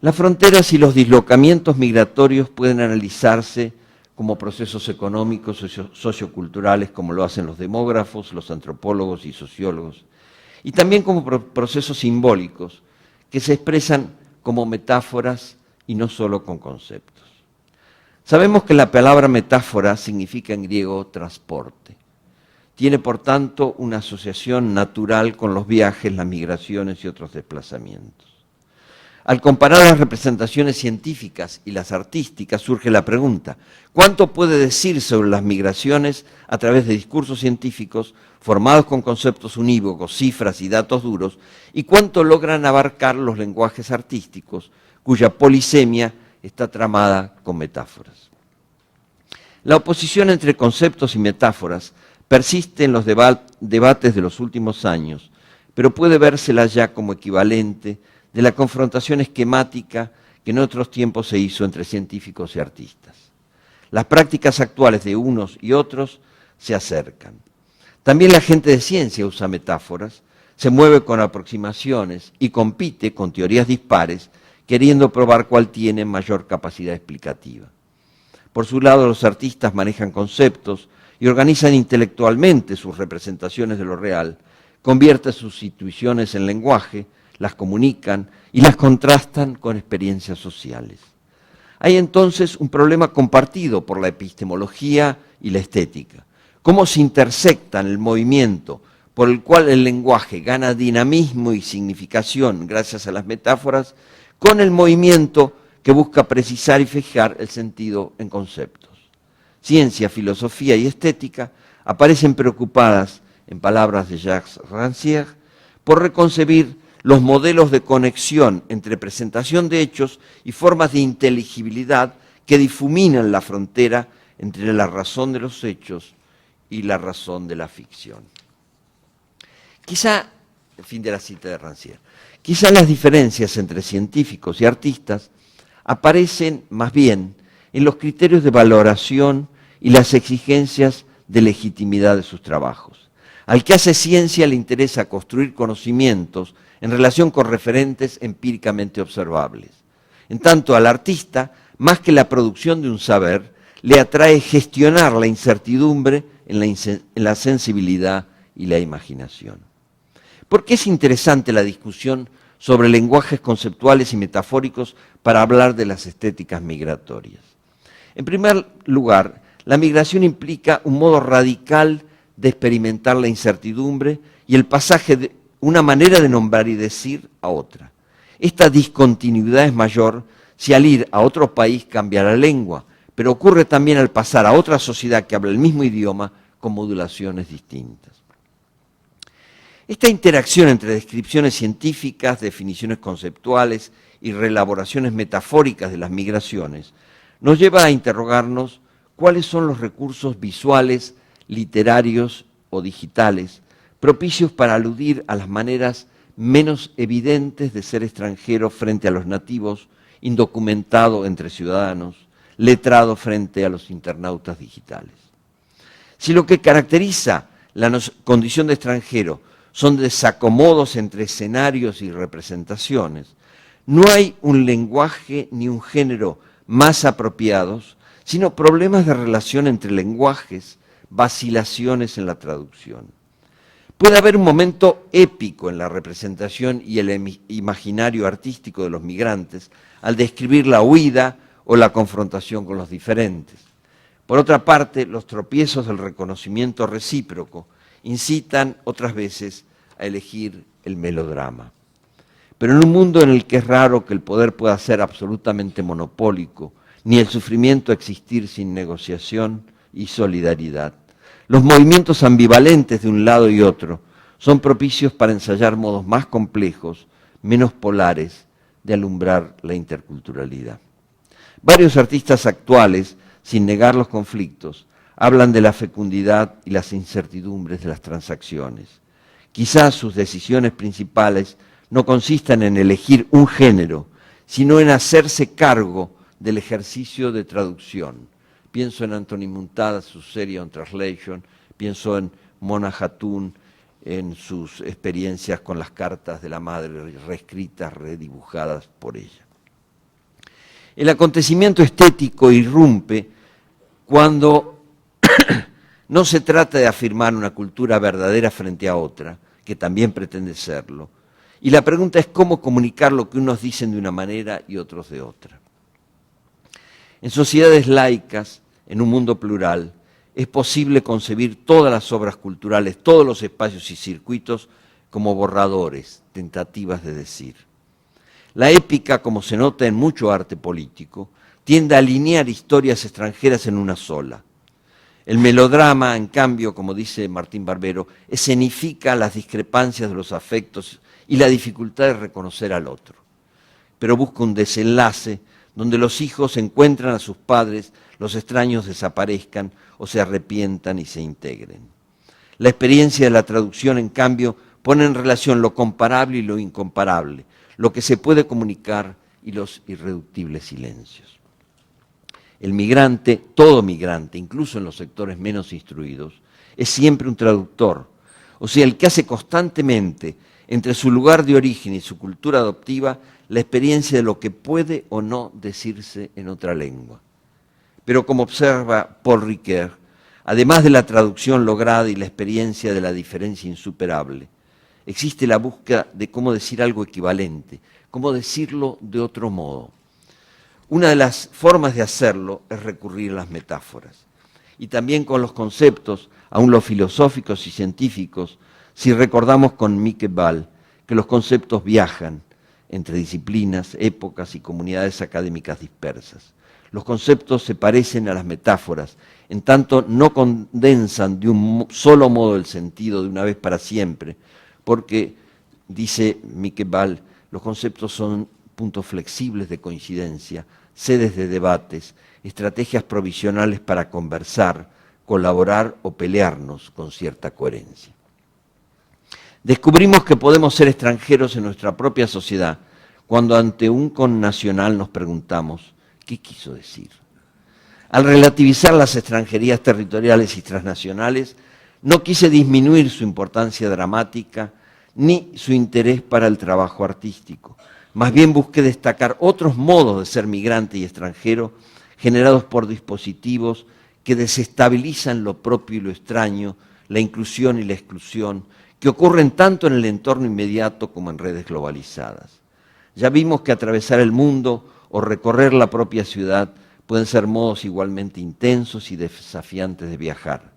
Speaker 2: Las fronteras y los dislocamientos migratorios pueden analizarse como procesos económicos, socioculturales, como lo hacen los demógrafos, los antropólogos y sociólogos, y también como procesos simbólicos que se expresan como metáforas y no solo con conceptos. Sabemos que la palabra metáfora significa en griego transporte. Tiene, por tanto, una asociación natural con los viajes, las migraciones y otros desplazamientos. Al comparar las representaciones científicas y las artísticas surge la pregunta: ¿cuánto puede decir sobre las migraciones a través de discursos científicos formados con conceptos unívocos, cifras y datos duros, y cuánto logran abarcar los lenguajes artísticos, cuya polisemia está tramada con metáforas. La oposición entre conceptos y metáforas persiste en los debates de los últimos años, pero puede vérsela ya como equivalente de la confrontación esquemática que en otros tiempos se hizo entre científicos y artistas. Las prácticas actuales de unos y otros se acercan. También la gente de ciencia usa metáforas, se mueve con aproximaciones y compite con teorías dispares, queriendo probar cuál tiene mayor capacidad explicativa. Por su lado, los artistas manejan conceptos y organizan intelectualmente sus representaciones de lo real, convierten sus intuiciones en lenguaje, las comunican y las contrastan con experiencias sociales. Hay entonces un problema compartido por la epistemología y la estética. Cómo se intersectan el movimiento por el cual el lenguaje gana dinamismo y significación gracias a las metáforas, con el movimiento que busca precisar y fijar el sentido en conceptos. Ciencia, filosofía y estética aparecen preocupadas, en palabras de Jacques Rancière, por reconcebir los modelos de conexión entre presentación de hechos y formas de inteligibilidad que difuminan la frontera entre la razón de los hechos y la razón de la ficción. Quizá, fin de la cita de Rancière, quizá las diferencias entre científicos y artistas aparecen más bien en los criterios de valoración y las exigencias de legitimidad de sus trabajos. Al que hace ciencia le interesa construir conocimientos en relación con referentes empíricamente observables. En tanto, al artista, más que la producción de un saber, le atrae gestionar la incertidumbre en la sensibilidad y la imaginación. ¿Por qué es interesante la discusión sobre lenguajes conceptuales y metafóricos para hablar de las estéticas migratorias? En primer lugar, la migración implica un modo radical de experimentar la incertidumbre y el pasaje de una manera de nombrar y decir a otra. Esta discontinuidad es mayor si al ir a otro país cambia la lengua, pero ocurre también al pasar a otra sociedad que habla el mismo idioma con modulaciones distintas. Esta interacción entre descripciones científicas, definiciones conceptuales y reelaboraciones metafóricas de las migraciones nos lleva a interrogarnos cuáles son los recursos visuales, literarios o digitales propicios para aludir a las maneras menos evidentes de ser extranjero frente a los nativos, indocumentado entre ciudadanos, letrado frente a los internautas digitales. Si lo que caracteriza la condición de extranjero son desacomodos entre escenarios y representaciones, no hay un lenguaje ni un género más apropiados, sino problemas de relación entre lenguajes, vacilaciones en la traducción. Puede haber un momento épico en la representación y el imaginario artístico de los migrantes al describir la huida o la confrontación con los diferentes. Por otra parte, los tropiezos del reconocimiento recíproco incitan otras veces a elegir el melodrama. Pero en un mundo en el que es raro que el poder pueda ser absolutamente monopólico, ni el sufrimiento existir sin negociación y solidaridad, los movimientos ambivalentes de un lado y otro son propicios para ensayar modos más complejos, menos polares, de alumbrar la interculturalidad. Varios artistas actuales, sin negar los conflictos, hablan de la fecundidad y las incertidumbres de las transacciones. Quizás sus decisiones principales no consistan en elegir un género, sino en hacerse cargo del ejercicio de traducción. Pienso en Anthony Muntada, su serie On Translation, pienso en Mona Hatoum, en sus experiencias con las cartas de la madre reescritas, redibujadas por ella. El acontecimiento estético irrumpe cuando no se trata de afirmar una cultura verdadera frente a otra, que también pretende serlo, y la pregunta es cómo comunicar lo que unos dicen de una manera y otros de otra. En sociedades laicas, en un mundo plural, es posible concebir todas las obras culturales, todos los espacios y circuitos como borradores, tentativas de decir. La épica, como se nota en mucho arte político, tiende a alinear historias extranjeras en una sola. El melodrama, en cambio, como dice Martín Barbero, escenifica las discrepancias de los afectos y la dificultad de reconocer al otro, pero busca un desenlace donde los hijos encuentran a sus padres, los extraños desaparezcan o se arrepientan y se integren. La experiencia de la traducción, en cambio, pone en relación lo comparable y lo incomparable, lo que se puede comunicar y los irreductibles silencios. El migrante, todo migrante, incluso en los sectores menos instruidos, es siempre un traductor, o sea, el que hace constantemente entre su lugar de origen y su cultura adoptiva la experiencia de lo que puede o no decirse en otra lengua. Pero como observa Paul Ricoeur, además de la traducción lograda y la experiencia de la diferencia insuperable, existe la búsqueda de cómo decir algo equivalente, cómo decirlo de otro modo. Una de las formas de hacerlo es recurrir a las metáforas. Y también con los conceptos, aun los filosóficos y científicos, si recordamos con Mike Ball que los conceptos viajan entre disciplinas, épocas y comunidades académicas dispersas. Los conceptos se parecen a las metáforas, en tanto no condensan de un solo modo el sentido de una vez para siempre, porque, dice Mike Ball, los conceptos son puntos flexibles de coincidencia, sedes de debates, estrategias provisionales para conversar, colaborar o pelearnos con cierta coherencia. Descubrimos que podemos ser extranjeros en nuestra propia sociedad cuando ante un connacional nos preguntamos, ¿qué quiso decir? Al relativizar las extranjerías territoriales y transnacionales, no quise disminuir su importancia dramática ni su interés para el trabajo artístico. Más bien busqué destacar otros modos de ser migrante y extranjero generados por dispositivos que desestabilizan lo propio y lo extraño, la inclusión y la exclusión, que ocurren tanto en el entorno inmediato como en redes globalizadas. Ya vimos que atravesar el mundo o recorrer la propia ciudad pueden ser modos igualmente intensos y desafiantes de viajar.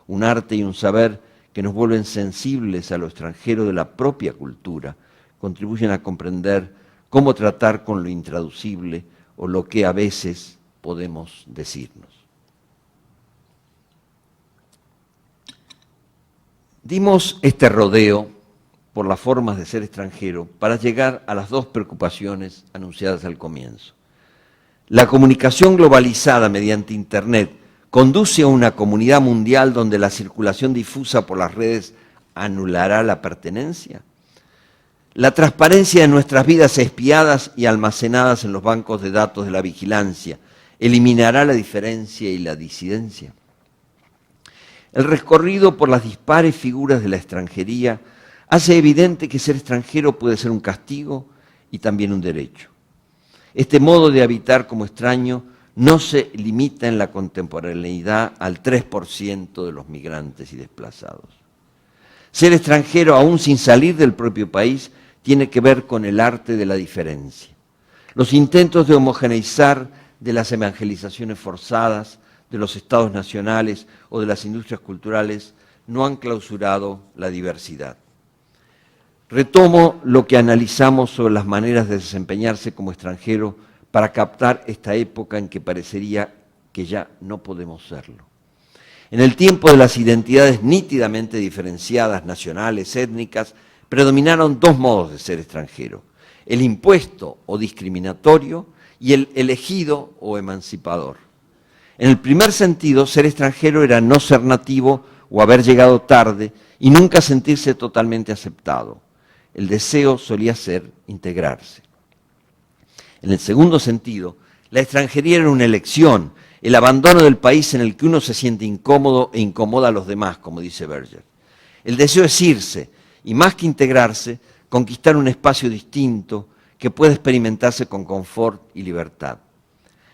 Speaker 2: Un arte y un saber que nos vuelven sensibles a lo extranjero de la propia cultura, contribuyen a comprender cómo tratar con lo intraducible o lo que a veces podemos decirnos. Dimos este rodeo por las formas de ser extranjero para llegar a las dos preocupaciones anunciadas al comienzo. La comunicación globalizada mediante Internet conduce a una comunidad mundial donde la circulación difusa por las redes anulará la pertenencia. La transparencia de nuestras vidas espiadas y almacenadas en los bancos de datos de la vigilancia eliminará la diferencia y la disidencia. El recorrido por las dispares figuras de la extranjería hace evidente que ser extranjero puede ser un castigo y también un derecho. Este modo de habitar como extraño no se limita en la contemporaneidad al 3% de los migrantes y desplazados. Ser extranjero, aún sin salir del propio país, tiene que ver con el arte de la diferencia. Los intentos de homogeneizar, de las evangelizaciones forzadas, de los estados nacionales o de las industrias culturales no han clausurado la diversidad. Retomo lo que analizamos sobre las maneras de desempeñarse como extranjero para captar esta época en que parecería que ya no podemos serlo. En el tiempo de las identidades nítidamente diferenciadas, nacionales, étnicas, predominaron dos modos de ser extranjero: el impuesto o discriminatorio y el elegido o emancipador. En el primer sentido, ser extranjero era no ser nativo o haber llegado tarde y nunca sentirse totalmente aceptado. El deseo solía ser integrarse. En el segundo sentido, la extranjería era una elección, el abandono del país en el que uno se siente incómodo e incomoda a los demás, como dice Berger. El deseo es irse, y más que integrarse, conquistar un espacio distinto que puede experimentarse con confort y libertad.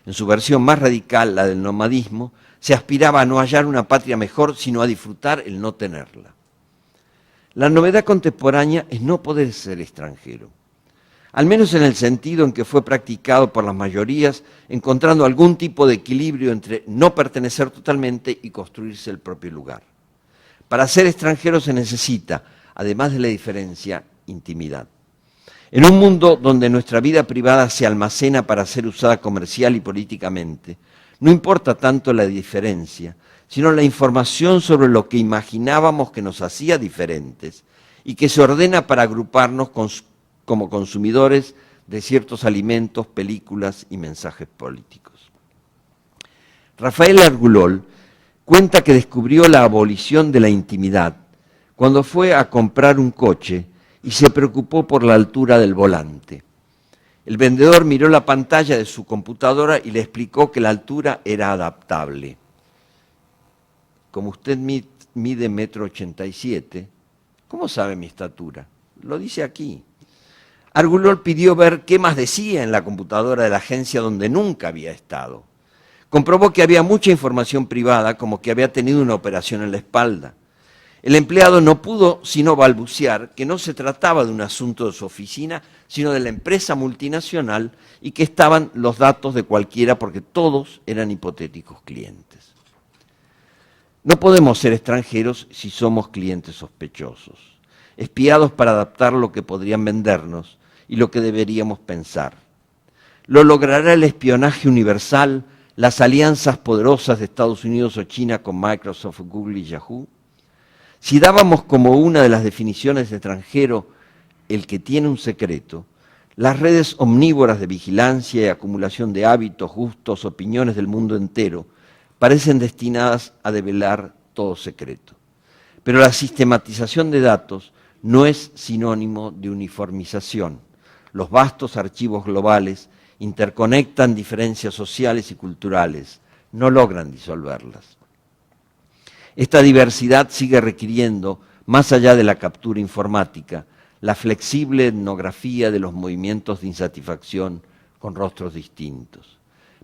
Speaker 2: En su versión más radical, la del nomadismo, se aspiraba a no hallar una patria mejor, sino a disfrutar el no tenerla. La novedad contemporánea es no poder ser extranjero, al menos en el sentido en que fue practicado por las mayorías, encontrando algún tipo de equilibrio entre no pertenecer totalmente y construirse el propio lugar. Para ser extranjero se necesita, además de la diferencia, intimidad. En un mundo donde nuestra vida privada se almacena para ser usada comercial y políticamente, No importa tanto la diferencia, sino la información sobre lo que imaginábamos que nos hacía diferentes y que se ordena para agruparnos como consumidores de ciertos alimentos, películas y mensajes políticos. Rafael Argulol cuenta que descubrió la abolición de la intimidad cuando fue a comprar un coche y se preocupó por la altura del volante. El vendedor miró la pantalla de su computadora y le explicó que la altura era adaptable. Como usted mide 1,87 m, ¿cómo sabe mi estatura? Lo dice aquí. Argulol pidió ver qué más decía en la computadora de la agencia donde nunca había estado. Comprobó que había mucha información privada, como que había tenido una operación en la espalda. El empleado no pudo sino balbucear que no se trataba de un asunto de su oficina, sino de la empresa multinacional y que estaban los datos de cualquiera porque todos eran hipotéticos clientes. No podemos ser extranjeros si somos clientes sospechosos, espiados para adaptar lo que podrían vendernos y lo que deberíamos pensar. ¿Lo logrará el espionaje universal, las alianzas poderosas de Estados Unidos o China con Microsoft, Google y Yahoo? Si dábamos como una de las definiciones de extranjero el que tiene un secreto, las redes omnívoras de vigilancia y acumulación de hábitos, gustos, opiniones del mundo entero parecen destinadas a develar todo secreto. Pero la sistematización de datos no es sinónimo de uniformización. Los vastos archivos globales interconectan diferencias sociales y culturales, no logran disolverlas. Esta diversidad sigue requiriendo, más allá de la captura informática, la flexible etnografía de los movimientos de insatisfacción con rostros distintos.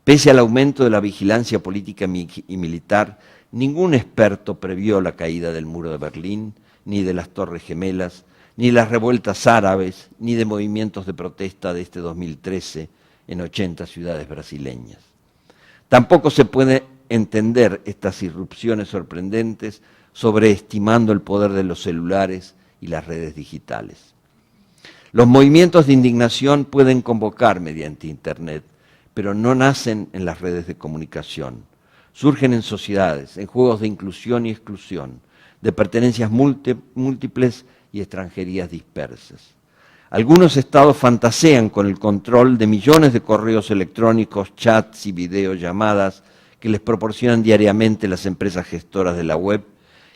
Speaker 2: Pese al aumento de la vigilancia política y militar, ningún experto previó la caída del muro de Berlín, ni de las Torres Gemelas, ni las revueltas árabes, ni de movimientos de protesta de este 2013 en 80 ciudades brasileñas. Tampoco se puede entender estas irrupciones sorprendentes sobreestimando el poder de los celulares y las redes digitales. Los movimientos de indignación pueden convocar mediante Internet, pero no nacen en las redes de comunicación. Surgen en sociedades, en juegos de inclusión y exclusión, de pertenencias múltiples y extranjerías dispersas. Algunos estados fantasean con el control de millones de correos electrónicos, chats y videollamadas que les proporcionan diariamente las empresas gestoras de la web,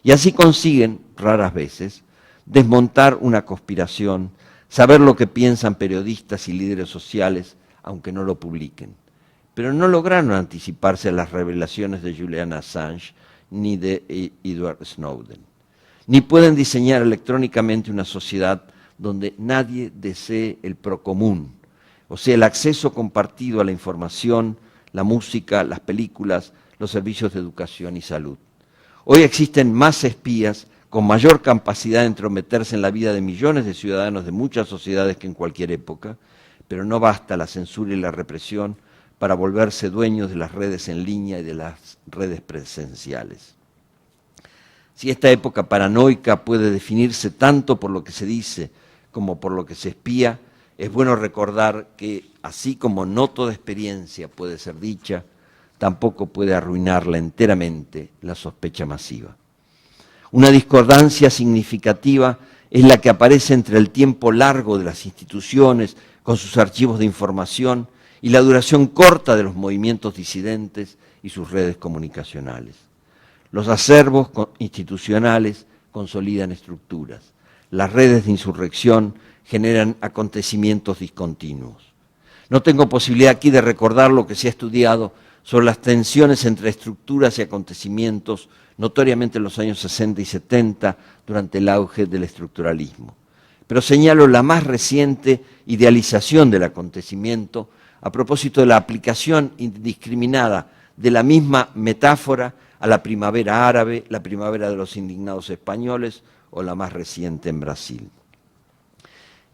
Speaker 2: y así consiguen, raras veces, desmontar una conspiración, saber lo que piensan periodistas y líderes sociales, aunque no lo publiquen. Pero no lograron anticiparse a las revelaciones de Julian Assange ni de Edward Snowden. Ni pueden diseñar electrónicamente una sociedad donde nadie desee el procomún, o sea, el acceso compartido a la información, la música, las películas, los servicios de educación y salud. Hoy existen más espías con mayor capacidad de entrometerse en la vida de millones de ciudadanos de muchas sociedades que en cualquier época, pero no basta la censura y la represión para volverse dueños de las redes en línea y de las redes presenciales. Si esta época paranoica puede definirse tanto por lo que se dice como por lo que se espía, es bueno recordar que, así como no toda experiencia puede ser dicha, tampoco puede arruinarla enteramente la sospecha masiva. Una discordancia significativa es la que aparece entre el tiempo largo de las instituciones con sus archivos de información y la duración corta de los movimientos disidentes y sus redes comunicacionales. Los acervos institucionales consolidan estructuras. Las redes de insurrección generan acontecimientos discontinuos. No tengo posibilidad aquí de recordar lo que se ha estudiado sobre las tensiones entre estructuras y acontecimientos notoriamente en los años 60 y 70 durante el auge del estructuralismo. Pero señalo la más reciente idealización del acontecimiento a propósito de la aplicación indiscriminada de la misma metáfora a la primavera árabe, la primavera de los indignados españoles o la más reciente en Brasil.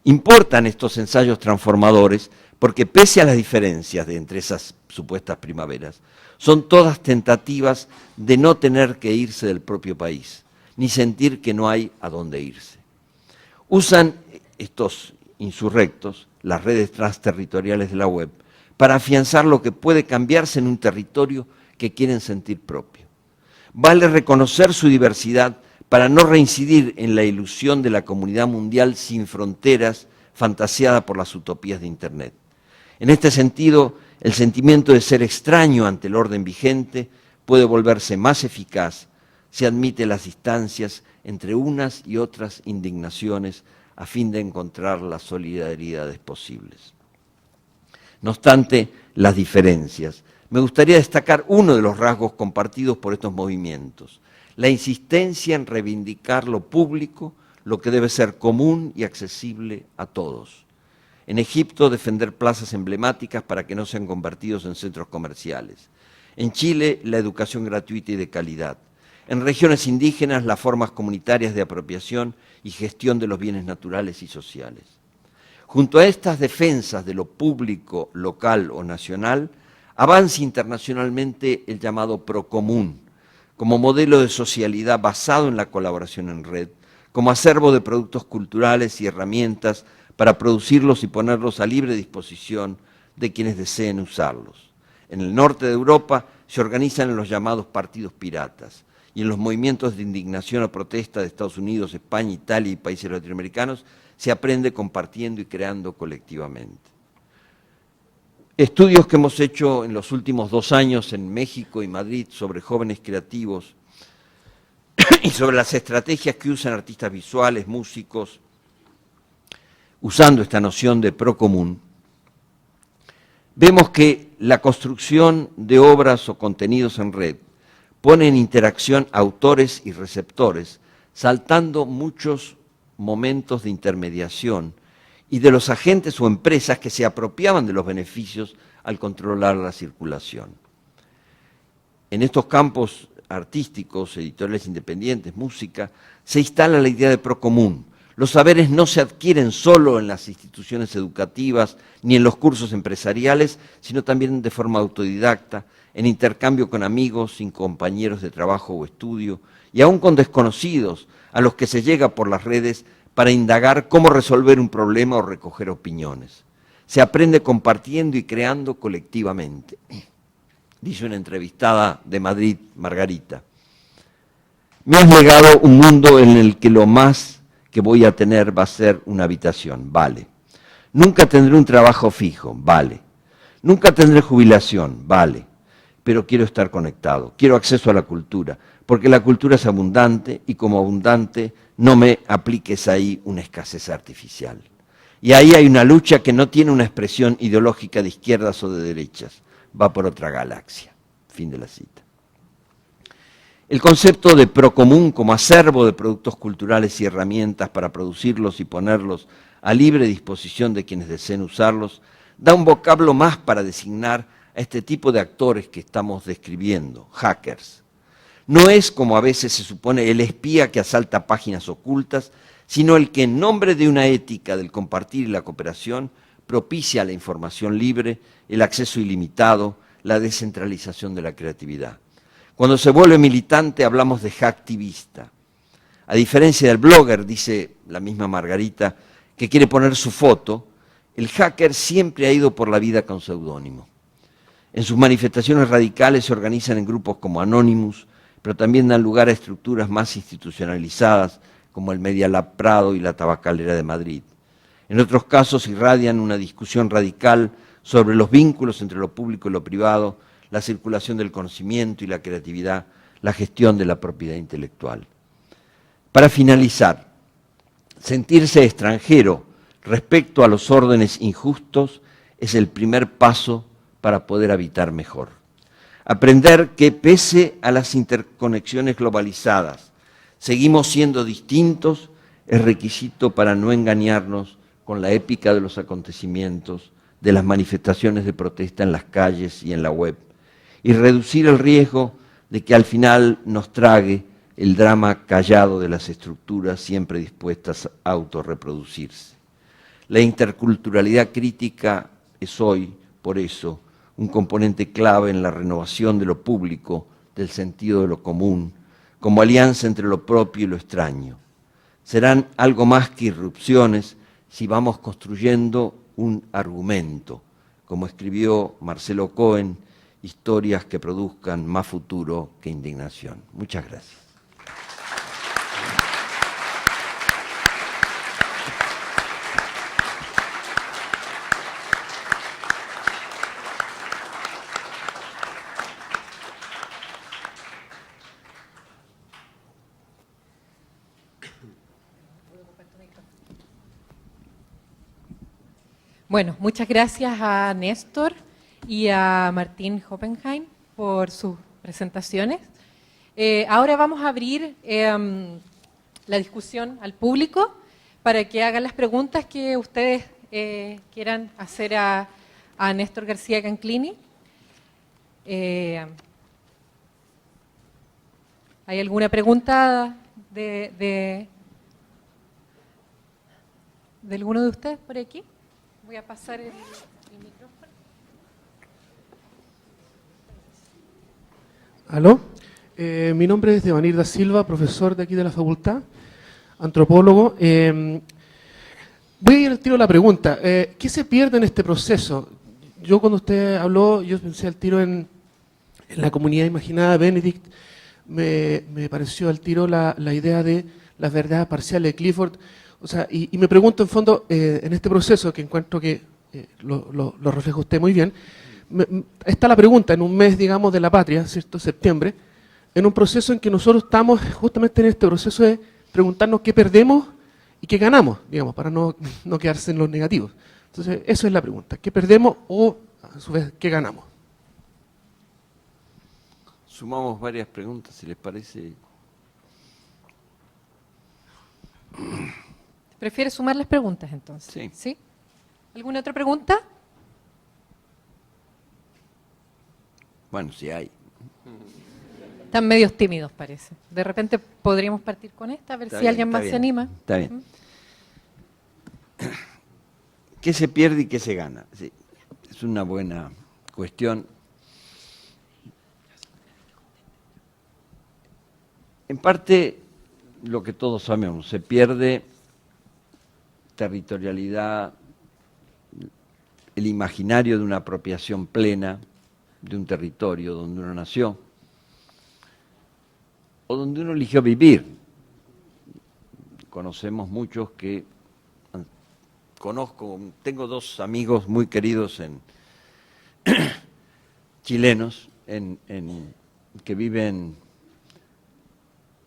Speaker 2: Importan estos ensayos transformadores porque pese a las diferencias entre esas supuestas primaveras, son todas tentativas de no tener que irse del propio país, ni sentir que no hay a dónde irse. Usan estos insurrectos, las redes transterritoriales de la web, para afianzar lo que puede cambiarse en un territorio que quieren sentir propio. Vale reconocer su diversidad para no reincidir en la ilusión de la comunidad mundial sin fronteras fantaseada por las utopías de Internet. En este sentido, el sentimiento de ser extraño ante el orden vigente puede volverse más eficaz si admite las distancias entre unas y otras indignaciones a fin de encontrar las solidaridades posibles. No obstante las diferencias, me gustaría destacar uno de los rasgos compartidos por estos movimientos: la insistencia en reivindicar lo público, lo que debe ser común y accesible a todos. En Egipto, defender plazas emblemáticas para que no sean convertidos en centros comerciales. En Chile, la educación gratuita y de calidad. En regiones indígenas, las formas comunitarias de apropiación y gestión de los bienes naturales y sociales. Junto a estas defensas de lo público, local o nacional, avanza internacionalmente el llamado Procomún, como modelo de socialidad basado en la colaboración en red, como acervo de productos culturales y herramientas para producirlos y ponerlos a libre disposición de quienes deseen usarlos. En el norte de Europa se organizan en los llamados partidos piratas, y en los movimientos de indignación o protesta de Estados Unidos, España, Italia y países latinoamericanos se aprende compartiendo y creando colectivamente. Estudios que hemos hecho en los últimos 2 años en México y Madrid sobre jóvenes creativos y sobre las estrategias que usan artistas visuales, músicos, usando esta noción de procomún, vemos que la construcción de obras o contenidos en red pone en interacción autores y receptores, saltando muchos momentos de intermediación y de los agentes o empresas que se apropiaban de los beneficios al controlar la circulación. En estos campos artísticos, editoriales independientes, música, se instala la idea de procomún. Los saberes no se adquieren solo en las instituciones educativas ni en los cursos empresariales, sino también de forma autodidacta, en intercambio con amigos, sin compañeros de trabajo o estudio, y aún con desconocidos a los que se llega por las redes para indagar cómo resolver un problema o recoger opiniones. Se aprende compartiendo y creando colectivamente. Dice una entrevistada de Madrid, Margarita: me has legado un mundo en el que lo más que voy a tener va a ser una habitación, vale. Nunca tendré un trabajo fijo, vale. Nunca tendré jubilación, vale. Pero quiero estar conectado, quiero acceso a la cultura, porque la cultura es abundante y como abundante no me apliques ahí una escasez artificial. Y ahí hay una lucha que no tiene una expresión ideológica de izquierdas o de derechas, va por otra galaxia. Fin de la cita. El concepto de procomún como acervo de productos culturales y herramientas para producirlos y ponerlos a libre disposición de quienes deseen usarlos, da un vocablo más para designar a este tipo de actores que estamos describiendo, hackers. No es, como a veces se supone, el espía que asalta páginas ocultas, sino el que en nombre de una ética del compartir y la cooperación propicia la información libre, el acceso ilimitado, la descentralización de la creatividad. Cuando se vuelve militante hablamos de hacktivista. A diferencia del blogger, dice la misma Margarita, que quiere poner su foto, el hacker siempre ha ido por la vida con seudónimo. En sus manifestaciones radicales se organizan en grupos como Anonymous, pero también dan lugar a estructuras más institucionalizadas, como el Media Lab Prado y la Tabacalera de Madrid. En otros casos irradian una discusión radical sobre los vínculos entre lo público y lo privado, la circulación del conocimiento y la creatividad, la gestión de la propiedad intelectual. Para finalizar, sentirse extranjero respecto a los órdenes injustos es el primer paso para poder habitar mejor. Aprender que pese a las interconexiones globalizadas, seguimos siendo distintos es requisito para no engañarnos con la épica de los acontecimientos, de las manifestaciones de protesta en las calles y en la web, y reducir el riesgo de que al final nos trague el drama callado de las estructuras siempre dispuestas a autorreproducirse. La interculturalidad crítica es hoy, por eso, un componente clave en la renovación de lo público, del sentido de lo común, como alianza entre lo propio y lo extraño. Serán algo más que irrupciones si vamos construyendo un argumento, como escribió Marcelo Cohen, historias que produzcan más futuro que indignación. Muchas gracias.
Speaker 3: Bueno, muchas gracias a Néstor y a Martín Hoppenheim por sus presentaciones. Ahora vamos a abrir la discusión al público para que hagan las preguntas que ustedes quieran hacer a Néstor García Canclini. ¿Hay alguna pregunta de alguno de ustedes por aquí? Voy a pasar el micrófono.
Speaker 4: ¿Aló? Mi nombre es Devanir da Silva, profesor de aquí de la facultad, antropólogo. Voy a ir al tiro a la pregunta. ¿Qué se pierde en este proceso? Yo cuando usted habló, yo pensé al tiro en la comunidad imaginada, Benedict, me pareció al tiro la idea de las verdades parciales de Clifford. O sea, y me pregunto en fondo, en este proceso que encuentro que lo refleja usted muy bien, está la pregunta en un mes, digamos, de la patria, ¿cierto? Septiembre, en un proceso en que nosotros estamos justamente en este proceso de preguntarnos qué perdemos y qué ganamos, digamos, para no quedarse en los negativos. Entonces, eso es la pregunta, ¿qué perdemos o, a su vez, qué ganamos?
Speaker 2: Sumamos varias preguntas, si les parece.
Speaker 3: ¿Prefiere sumar las preguntas entonces?
Speaker 2: Sí.
Speaker 3: ¿Sí? ¿Alguna otra pregunta?
Speaker 2: Bueno, si hay.
Speaker 3: Están medios tímidos, parece. De repente podríamos partir con esta, a ver
Speaker 2: Está
Speaker 3: si
Speaker 2: bien,
Speaker 3: alguien
Speaker 2: está
Speaker 3: más
Speaker 2: bien,
Speaker 3: se anima.
Speaker 2: Está bien. ¿Qué se pierde y qué se gana? Sí, es una buena cuestión. En parte, lo que todos sabemos, se pierde territorialidad, el imaginario de una apropiación plena de un territorio donde uno nació o donde uno eligió vivir. Conocemos muchos que tengo dos amigos muy queridos chilenos que viven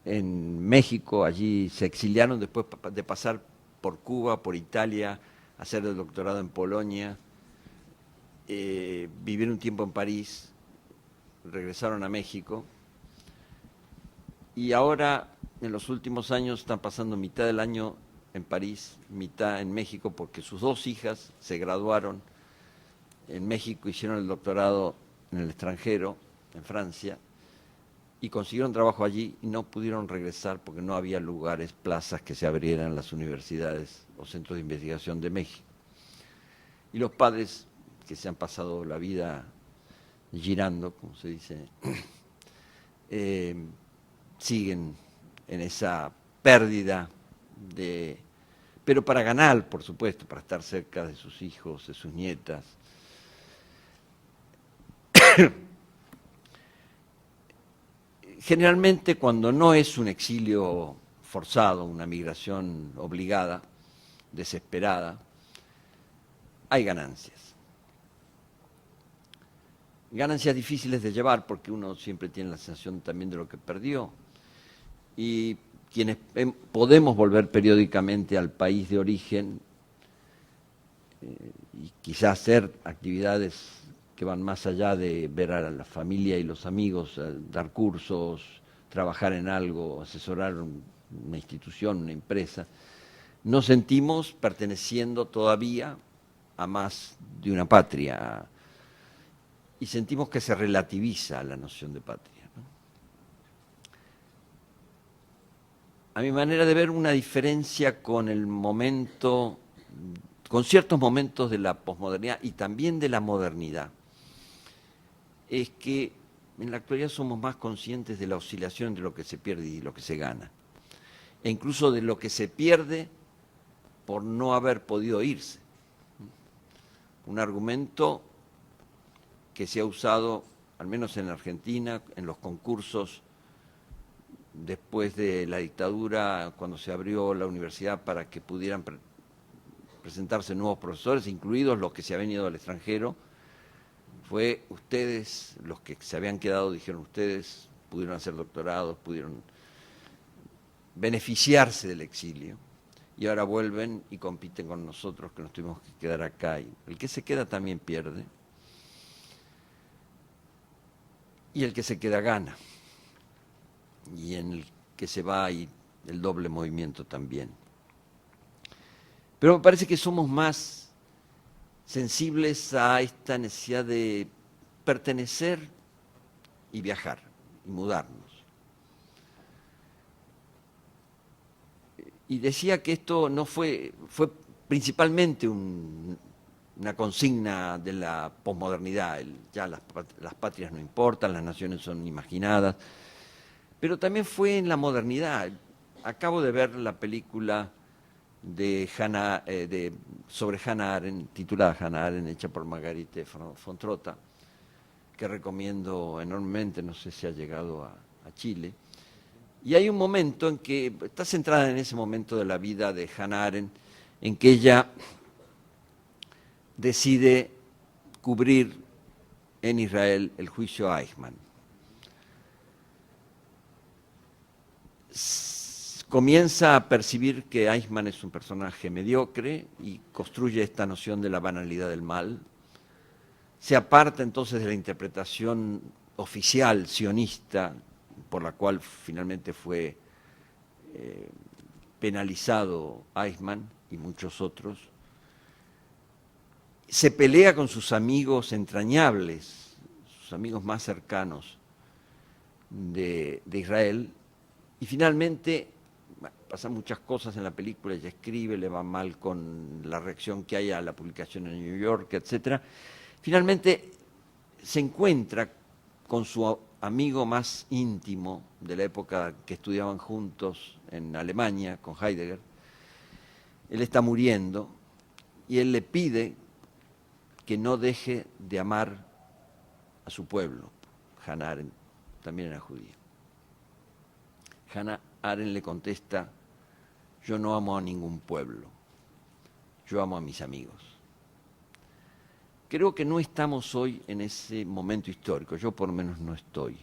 Speaker 2: en México, allí se exiliaron después de pasar por Cuba, por Italia, hacer el doctorado en Polonia, vivir un tiempo en París, regresaron a México y ahora en los últimos años están pasando mitad del año en París, mitad en México, porque sus dos hijas se graduaron en México, hicieron el doctorado en el extranjero, en Francia, y consiguieron trabajo allí y no pudieron regresar porque no había lugares, plazas que se abrieran en las universidades o centros de investigación de México. Y los padres, que se han pasado la vida girando, como se dice, siguen en esa pérdida pero para ganar, por supuesto, para estar cerca de sus hijos, de sus nietas. Generalmente cuando no es un exilio forzado, una migración obligada, desesperada, hay ganancias. Ganancias difíciles de llevar porque uno siempre tiene la sensación también de lo que perdió. Y quienes podemos volver periódicamente al país de origen y quizás hacer actividades que van más allá de ver a la familia y los amigos, dar cursos, trabajar en algo, asesorar una institución, una empresa, nos sentimos perteneciendo todavía a más de una patria y sentimos que se relativiza la noción de patria. A mi manera de ver, una diferencia con el momento, con ciertos momentos de la posmodernidad y también de la modernidad, es que en la actualidad somos más conscientes de la oscilación entre lo que se pierde y lo que se gana, e incluso de lo que se pierde por no haber podido irse. Un argumento que se ha usado, al menos en Argentina, en los concursos después de la dictadura, cuando se abrió la universidad para que pudieran presentarse nuevos profesores, incluidos los que se habían ido al extranjero. Fue ustedes, los que se habían quedado, dijeron ustedes, pudieron hacer doctorados, pudieron beneficiarse del exilio, y ahora vuelven y compiten con nosotros que nos tuvimos que quedar acá. Y el que se queda también pierde, y el que se queda gana, y en el que se va hay el doble movimiento también. Pero me parece que somos más sensibles a esta necesidad de pertenecer y viajar, y mudarnos. Y decía que esto no fue principalmente una consigna de la posmodernidad, ya las patrias no importan, las naciones son imaginadas, pero también fue en la modernidad. Acabo de ver la película sobre Hannah Arendt, titulada Hannah Arendt, hecha por Margarite von Trotta, que recomiendo enormemente, no sé si ha llegado a Chile. Y hay un momento en que está centrada en ese momento de la vida de Hannah Arendt, en que ella decide cubrir en Israel el juicio a Eichmann. Comienza a percibir que Eichmann es un personaje mediocre y construye esta noción de la banalidad del mal. Se aparta entonces de la interpretación oficial sionista, por la cual finalmente fue penalizado Eichmann y muchos otros. Se pelea con sus amigos entrañables, sus amigos más cercanos de Israel, y finalmente pasan muchas cosas en la película, ella escribe, le va mal con la reacción que hay a la publicación en New York, etc. Finalmente se encuentra con su amigo más íntimo de la época que estudiaban juntos en Alemania, con Heidegger. Él está muriendo y él le pide que no deje de amar a su pueblo. Hannah Arendt también era judía. Hannah Arendt le contesta: yo no amo a ningún pueblo, yo amo a mis amigos. Creo que no estamos hoy en ese momento histórico, yo por lo menos no estoy.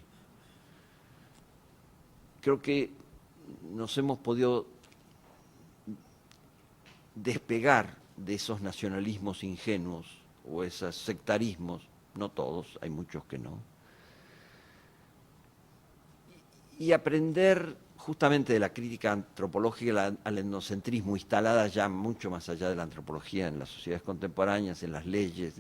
Speaker 2: Creo que nos hemos podido despegar de esos nacionalismos ingenuos o esos sectarismos, no todos, hay muchos que no, y aprender justamente de la crítica antropológica al etnocentrismo, instalada ya mucho más allá de la antropología en las sociedades contemporáneas, en las leyes,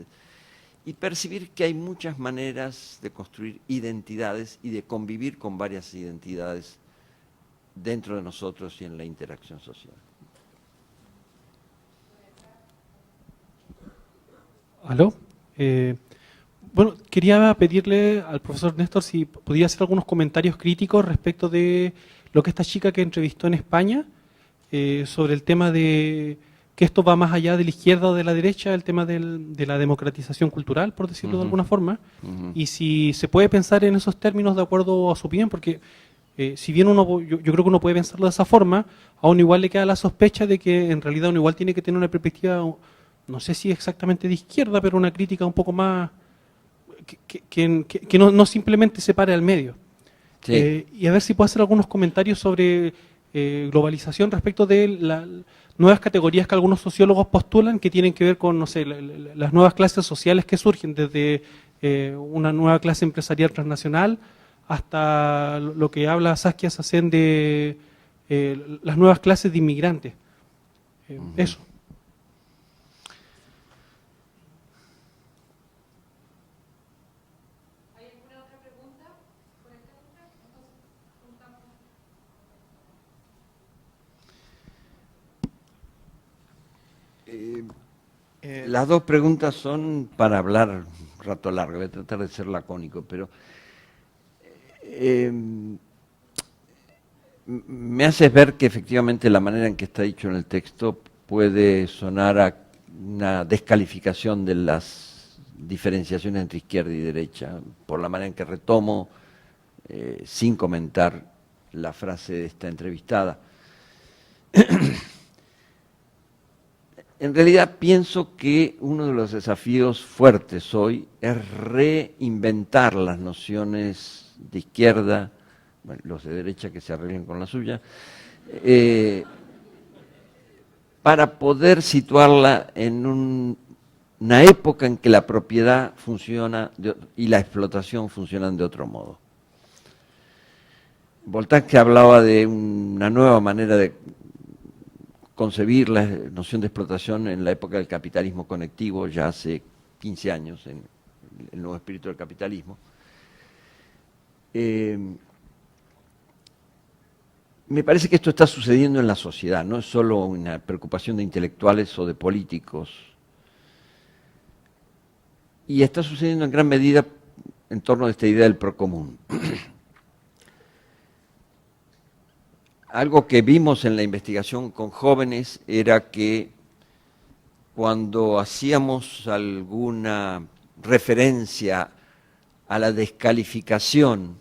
Speaker 2: y percibir que hay muchas maneras de construir identidades y de convivir con varias identidades dentro de nosotros y en la interacción social.
Speaker 5: ¿Aló? Bueno, quería pedirle al profesor Néstor si podía hacer algunos comentarios críticos respecto de lo que esta chica que entrevistó en España, sobre el tema de que esto va más allá de la izquierda o de la derecha, el tema de la democratización cultural, por decirlo de alguna forma, y si se puede pensar en esos términos de acuerdo a su opinión, porque si bien yo creo que uno puede pensarlo de esa forma, a uno igual le queda la sospecha de que en realidad uno igual tiene que tener una perspectiva, no sé si exactamente de izquierda, pero una crítica un poco más que no simplemente se pare al medio. Sí. Y a ver si puedo hacer algunos comentarios sobre globalización respecto de las nuevas categorías que algunos sociólogos postulan que tienen que ver con, no sé, las nuevas clases sociales que surgen, desde una nueva clase empresarial transnacional hasta lo que habla Saskia Sassen de las nuevas clases de inmigrantes. Eso.
Speaker 2: Las dos preguntas son para hablar un rato largo, voy a tratar de ser lacónico, pero me haces ver que efectivamente la manera en que está dicho en el texto puede sonar a una descalificación de diferenciaciones entre izquierda y derecha, por la manera en que retomo, sin comentar la frase de esta entrevistada. En realidad pienso que uno de los desafíos fuertes hoy es reinventar las nociones de izquierda, bueno, los de derecha que se arreglen con la suya, para poder situarla en una época en que la propiedad funciona y la explotación funcionan de otro modo. Voltaire hablaba de una nueva manera de concebir la noción de explotación en la época del capitalismo conectivo, ya hace 15 años, en el nuevo espíritu del capitalismo. Me parece que esto está sucediendo en la sociedad, no es solo una preocupación de intelectuales o de políticos, y está sucediendo en gran medida en torno a esta idea del procomún. Algo que vimos en la investigación con jóvenes era que cuando hacíamos alguna referencia a la descalificación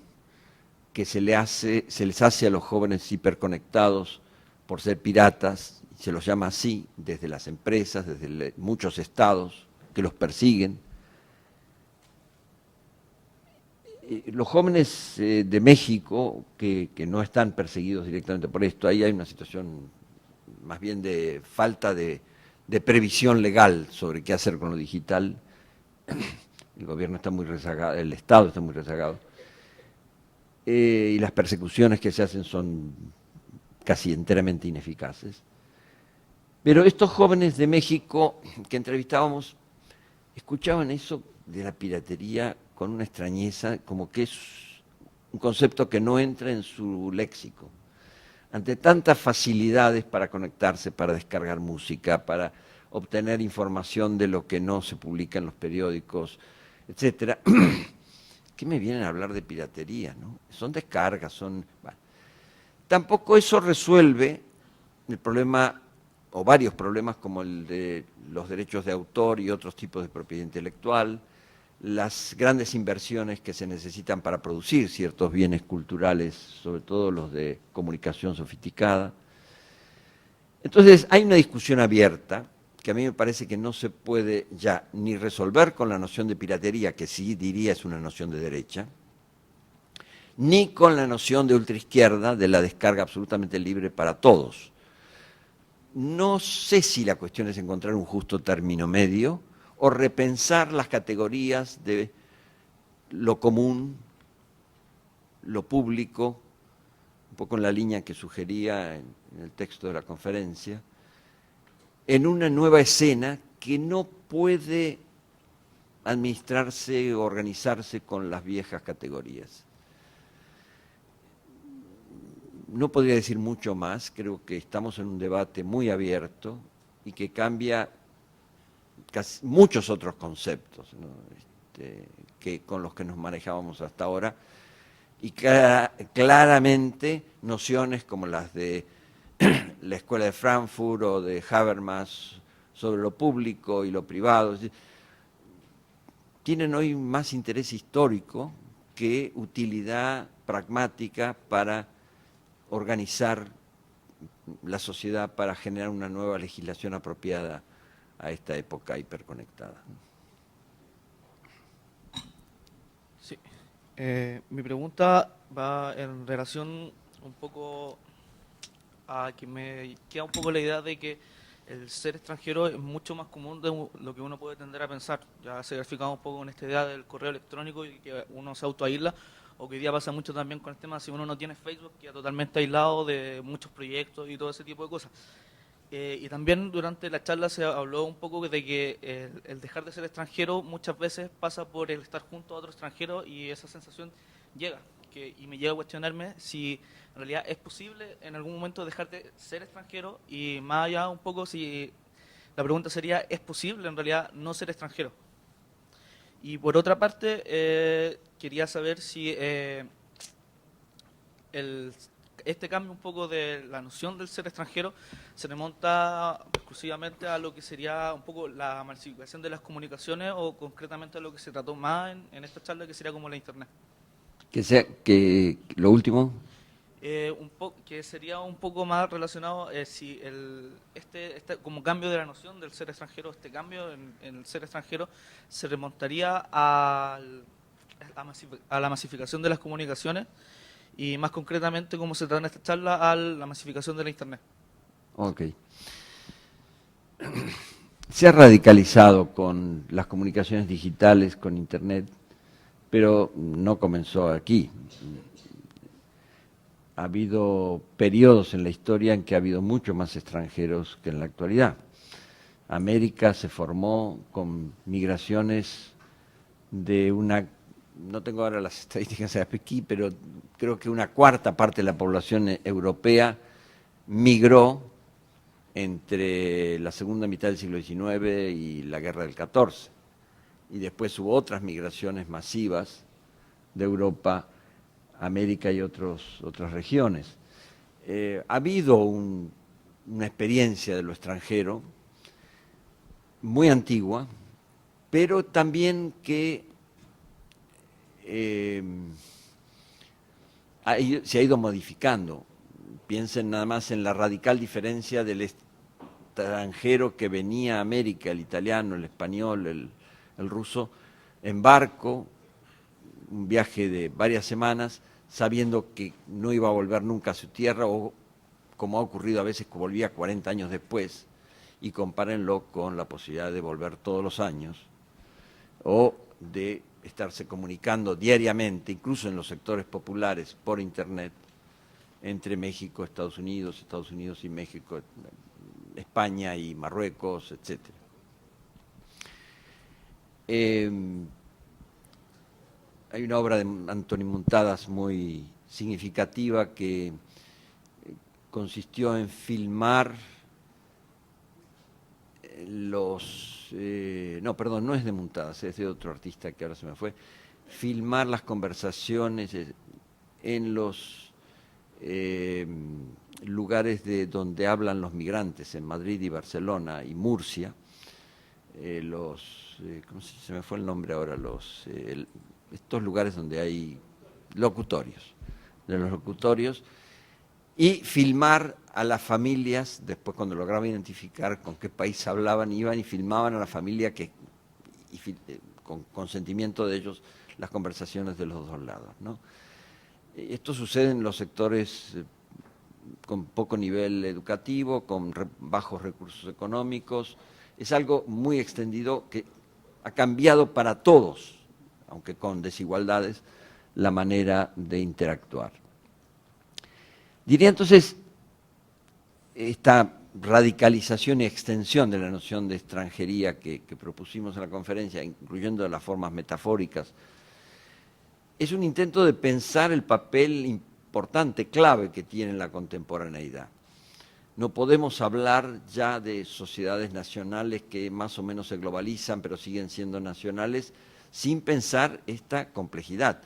Speaker 2: que se les hace a los jóvenes hiperconectados por ser piratas, se los llama así desde las empresas, desde muchos estados que los persiguen. Los jóvenes de México, que no están perseguidos directamente por esto, ahí hay una situación más bien de falta de previsión legal sobre qué hacer con lo digital. El gobierno está muy rezagado, el Estado está muy rezagado. Y las persecuciones que se hacen son casi enteramente ineficaces. Pero estos jóvenes de México que entrevistábamos escuchaban eso de la piratería con una extrañeza, como que es un concepto que no entra en su léxico. Ante tantas facilidades para conectarse, para descargar música, para obtener información de lo que no se publica en los periódicos, etcétera, ¿qué me vienen a hablar de piratería, no? Son descargas, son... Bueno. Tampoco eso resuelve el problema, o varios problemas, como el de los derechos de autor y otros tipos de propiedad intelectual, las grandes inversiones que se necesitan para producir ciertos bienes culturales, sobre todo los de comunicación sofisticada. Entonces, hay una discusión abierta que a mí me parece que no se puede ya ni resolver con la noción de piratería, que sí diría es una noción de derecha, ni con la noción de ultraizquierda, de la descarga absolutamente libre para todos. No sé si la cuestión es encontrar un justo término medio o repensar las categorías de lo común, lo público, un poco en la línea que sugería en el texto de la conferencia, en una nueva escena que no puede administrarse o organizarse con las viejas categorías. No podría decir mucho más, creo que estamos en un debate muy abierto y que cambia muchos otros conceptos, ¿no? Que con los que nos manejábamos hasta ahora, y claramente nociones como las de la Escuela de Frankfurt o de Habermas sobre lo público y lo privado, tienen hoy más interés histórico que utilidad pragmática para organizar la sociedad, para generar una nueva legislación apropiada a esta época hiperconectada.
Speaker 6: Sí. Mi pregunta va en relación un poco a que me queda un poco la idea de que el ser extranjero es mucho más común de lo que uno puede tender a pensar. Ya se verificaba un poco con esta idea del correo electrónico y que uno se autoaísla, o que hoy día pasa mucho también con el tema, si uno no tiene Facebook, queda totalmente aislado de muchos proyectos y todo ese tipo de cosas. Y también durante la charla se habló un poco de que el dejar de ser extranjero muchas veces pasa por el estar junto a otro extranjero, y esa sensación llega. Y me llega a cuestionarme si en realidad es posible en algún momento dejar de ser extranjero, y más allá un poco si la pregunta sería, ¿es posible en realidad no ser extranjero? Y por otra parte, quería saber si este cambio un poco de la noción del ser extranjero se remonta exclusivamente a lo que sería un poco la masificación de las comunicaciones o concretamente a lo que se trató más en esta charla, que sería como la Internet.
Speaker 2: Que lo último.
Speaker 6: Que sería un poco más relacionado si este como cambio de la noción del ser extranjero, este cambio en el ser extranjero se remontaría a la masificación de las comunicaciones y más concretamente, como se trata en esta charla, a la masificación de la Internet.
Speaker 2: Ok. Se ha radicalizado con las comunicaciones digitales, con Internet, pero no comenzó aquí. Ha habido periodos en la historia en que ha habido mucho más extranjeros que en la actualidad. América se formó con migraciones de una, no tengo ahora las estadísticas aquí, pero creo que una cuarta parte de la población europea migró entre la segunda mitad del siglo XIX y la guerra del XIV. Y después hubo otras migraciones masivas de Europa, América y otras regiones. Ha habido una experiencia de lo extranjero muy antigua, pero también que se ha ido modificando. Piensen nada más en la radical diferencia del extranjero que venía a América, el italiano, el español, el ruso, en barco, un viaje de varias semanas, sabiendo que no iba a volver nunca a su tierra, o como ha ocurrido a veces, que volvía 40 años después, y compárenlo con la posibilidad de volver todos los años, o de estarse comunicando diariamente, incluso en los sectores populares, por Internet, entre México, Estados Unidos y México, España y Marruecos, etc. Hay una obra de Antoni Muntadas muy significativa que consistió en filmar no es de Muntadas, es de otro artista que ahora se me fue, filmar las conversaciones en los lugares de donde hablan los migrantes, en Madrid y Barcelona y Murcia, ¿cómo se me fue el nombre ahora? Estos lugares donde hay locutorios, y filmar a las familias. Después, cuando lograba identificar con qué país hablaban, iban y filmaban a la familia con consentimiento de ellos, las conversaciones de los dos lados, ¿no? Esto sucede en los sectores con poco nivel educativo, con bajos recursos económicos. Es algo muy extendido que ha cambiado para todos, aunque con desigualdades, la manera de interactuar. Diría entonces, esta radicalización y extensión de la noción de extranjería que propusimos en la conferencia, incluyendo las formas metafóricas, es un intento de pensar el papel importante, clave que tiene la contemporaneidad. No podemos hablar ya de sociedades nacionales que más o menos se globalizan, pero siguen siendo nacionales, sin pensar esta complejidad.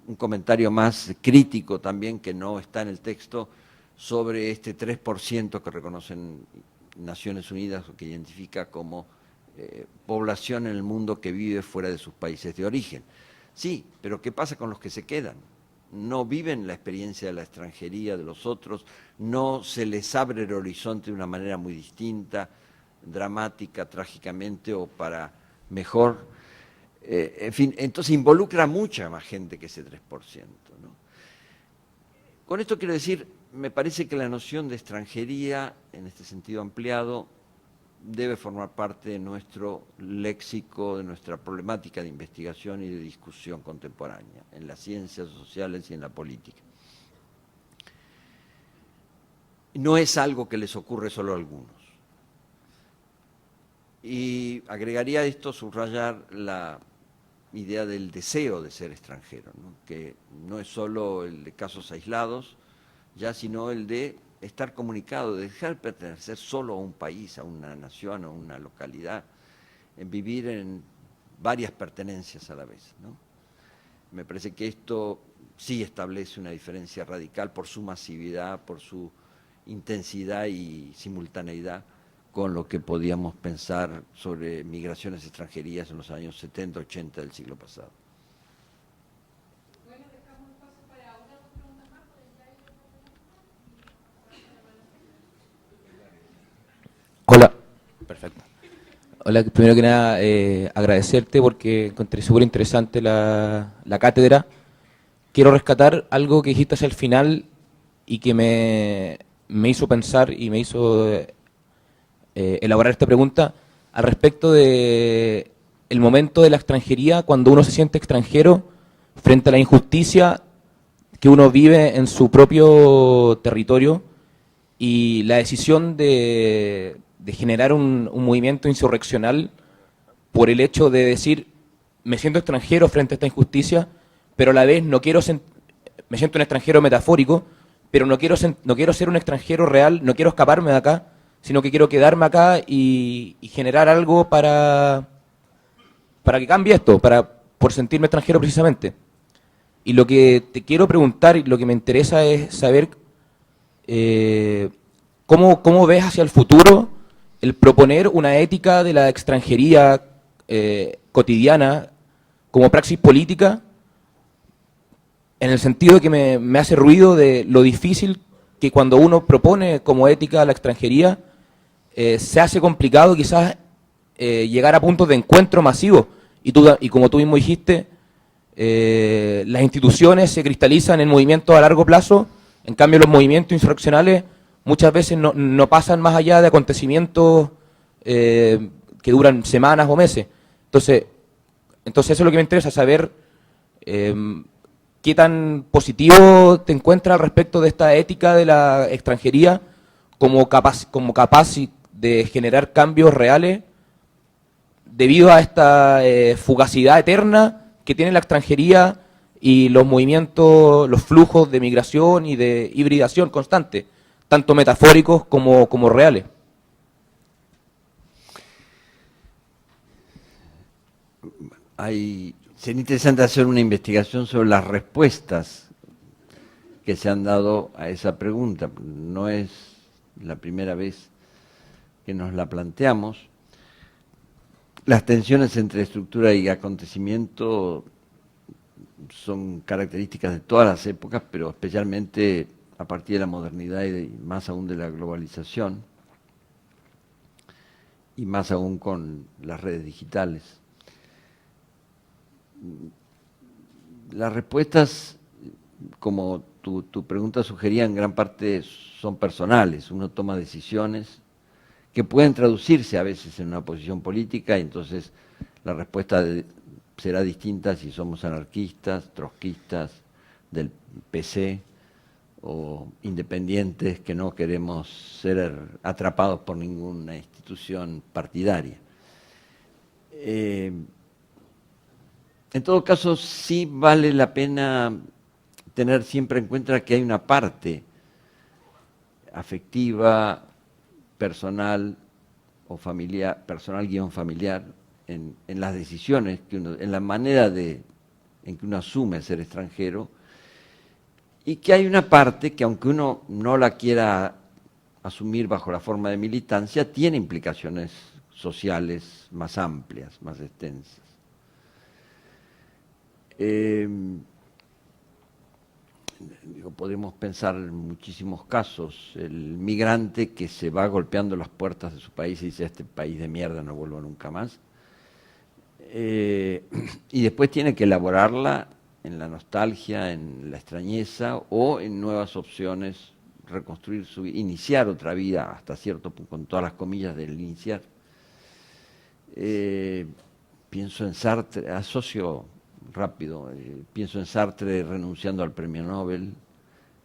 Speaker 2: Un comentario más crítico también, que no está en el texto, sobre este 3% que reconocen Naciones Unidas, o que identifica como población en el mundo que vive fuera de sus países de origen. Sí, pero ¿qué pasa con los que se quedan? No viven la experiencia de la extranjería de los otros, no se les abre el horizonte de una manera muy distinta, dramática, trágicamente, o para mejor. En fin, entonces involucra mucha más gente que ese 3%, ¿no? Con esto quiero decir, me parece que la noción de extranjería, en este sentido ampliado, debe formar parte de nuestro léxico, de nuestra problemática de investigación y de discusión contemporánea, en las ciencias sociales y en la política. No es algo que les ocurre solo a algunos. Y agregaría a esto, subrayar la idea del deseo de ser extranjero, ¿no? Que no es solo el de casos aislados, ya, sino el de estar comunicado, de dejar de pertenecer solo a un país, a una nación, a una localidad, en vivir en varias pertenencias a la vez, ¿no? Me parece que esto sí establece una diferencia radical por su masividad, por su intensidad y simultaneidad con lo que podíamos pensar sobre migraciones extranjerías en los años 70, 80 del siglo pasado.
Speaker 7: Hola. Perfecto. Hola, primero que nada, agradecerte porque encontré súper interesante la cátedra. Quiero rescatar algo que dijiste hacia el final y que me hizo pensar y me hizo elaborar esta pregunta al respecto de el momento de la extranjería, cuando uno se siente extranjero frente a la injusticia que uno vive en su propio territorio y la decisión de generar un movimiento insurreccional por el hecho de decir, me siento extranjero frente a esta injusticia, pero a la vez no quiero me siento un extranjero metafórico, pero no quiero ser un extranjero real, no quiero escaparme de acá, sino que quiero quedarme acá y generar algo para que cambie esto, por sentirme extranjero precisamente. Y lo que te quiero preguntar y lo que me interesa es saber cómo ves hacia el futuro el proponer una ética de la extranjería cotidiana como praxis política, en el sentido de que me hace ruido de lo difícil que cuando uno propone como ética la extranjería, se hace complicado quizás llegar a puntos de encuentro masivo. Y como tú mismo dijiste, las instituciones se cristalizan en movimientos a largo plazo, en cambio los movimientos insurreccionales muchas veces no pasan más allá de acontecimientos que duran semanas o meses. Entonces eso es lo que me interesa, saber qué tan positivo te encuentras al respecto de esta ética de la extranjería como capaz de generar cambios reales debido a esta fugacidad eterna que tiene la extranjería y los movimientos, los flujos de migración y de hibridación constante, tanto metafóricos como reales.
Speaker 2: Sería interesante hacer una investigación sobre las respuestas que se han dado a esa pregunta. No es la primera vez que nos la planteamos. Las tensiones entre estructura y acontecimiento son características de todas las épocas, pero especialmente a partir de la modernidad y más aún de la globalización, y más aún con las redes digitales. Las respuestas, como tu pregunta sugería, en gran parte son personales. Uno toma decisiones que pueden traducirse a veces en una posición política, y entonces la respuesta será distinta si somos anarquistas, trotskistas, del PC, o independientes que no queremos ser atrapados por ninguna institución partidaria. En todo caso, sí vale la pena tener siempre en cuenta que hay una parte afectiva, personal o familiar, personal-familiar, en las decisiones que uno, en la manera en que uno asume ser extranjero, y que hay una parte que, aunque uno no la quiera asumir bajo la forma de militancia, tiene implicaciones sociales más amplias, más extensas. Podemos pensar en muchísimos casos. El migrante que se va golpeando las puertas de su país y dice: a este país de mierda no vuelvo nunca más. Y después tiene que elaborarla en la nostalgia, en la extrañeza o en nuevas opciones, reconstruir iniciar otra vida hasta cierto punto, con todas las comillas del iniciar. Pienso en Sartre, asocio rápido, pienso en Sartre renunciando al premio Nobel,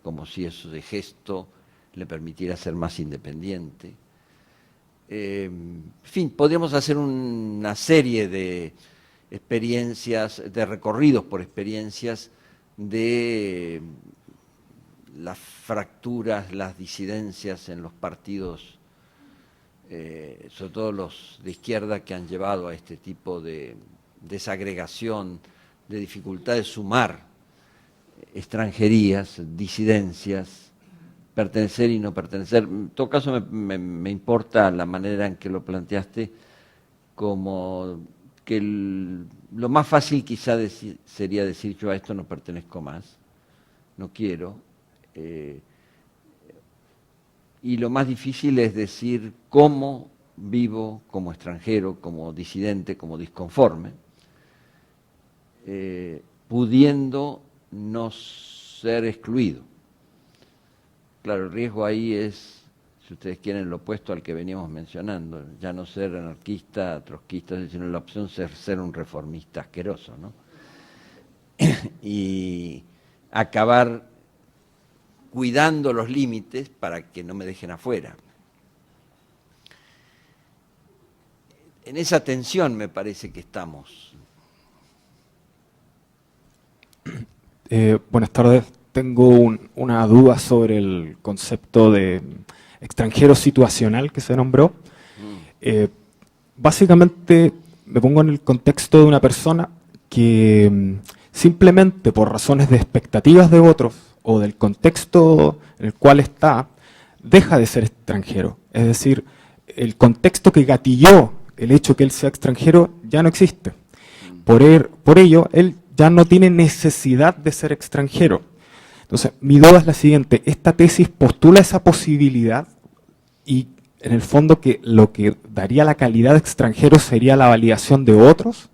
Speaker 2: como si eso de gesto le permitiera ser más independiente. En fin, podríamos hacer una serie de experiencias, de recorridos por experiencias de las fracturas, las disidencias en los partidos, sobre todo los de izquierda, que han llevado a este tipo de desagregación de dificultad de sumar extranjerías, disidencias, pertenecer y no pertenecer. En todo caso me importa la manera en que lo planteaste, como que lo más fácil quizá sería decir yo a esto no pertenezco más, no quiero, y lo más difícil es decir cómo vivo como extranjero, como disidente, como disconforme, pudiendo no ser excluido. Claro, el riesgo ahí es, si ustedes quieren, lo opuesto al que veníamos mencionando, ya no ser anarquista, trotskista, sino la opción ser un reformista asqueroso, ¿no? Y acabar cuidando los límites para que no me dejen afuera. En esa tensión me parece que estamos.
Speaker 8: Buenas tardes. Tengo una duda sobre el concepto de extranjero situacional que se nombró. Básicamente me pongo en el contexto de una persona que simplemente por razones de expectativas de otros o del contexto en el cual está, deja de ser extranjero. Es decir, el contexto que gatilló el hecho que él sea extranjero ya no existe. Por ello, él ya no tiene necesidad de ser extranjero. Entonces, mi duda es la siguiente. Esta tesis postula esa posibilidad y, en el fondo, que lo que daría la calidad de extranjero sería la validación de otros.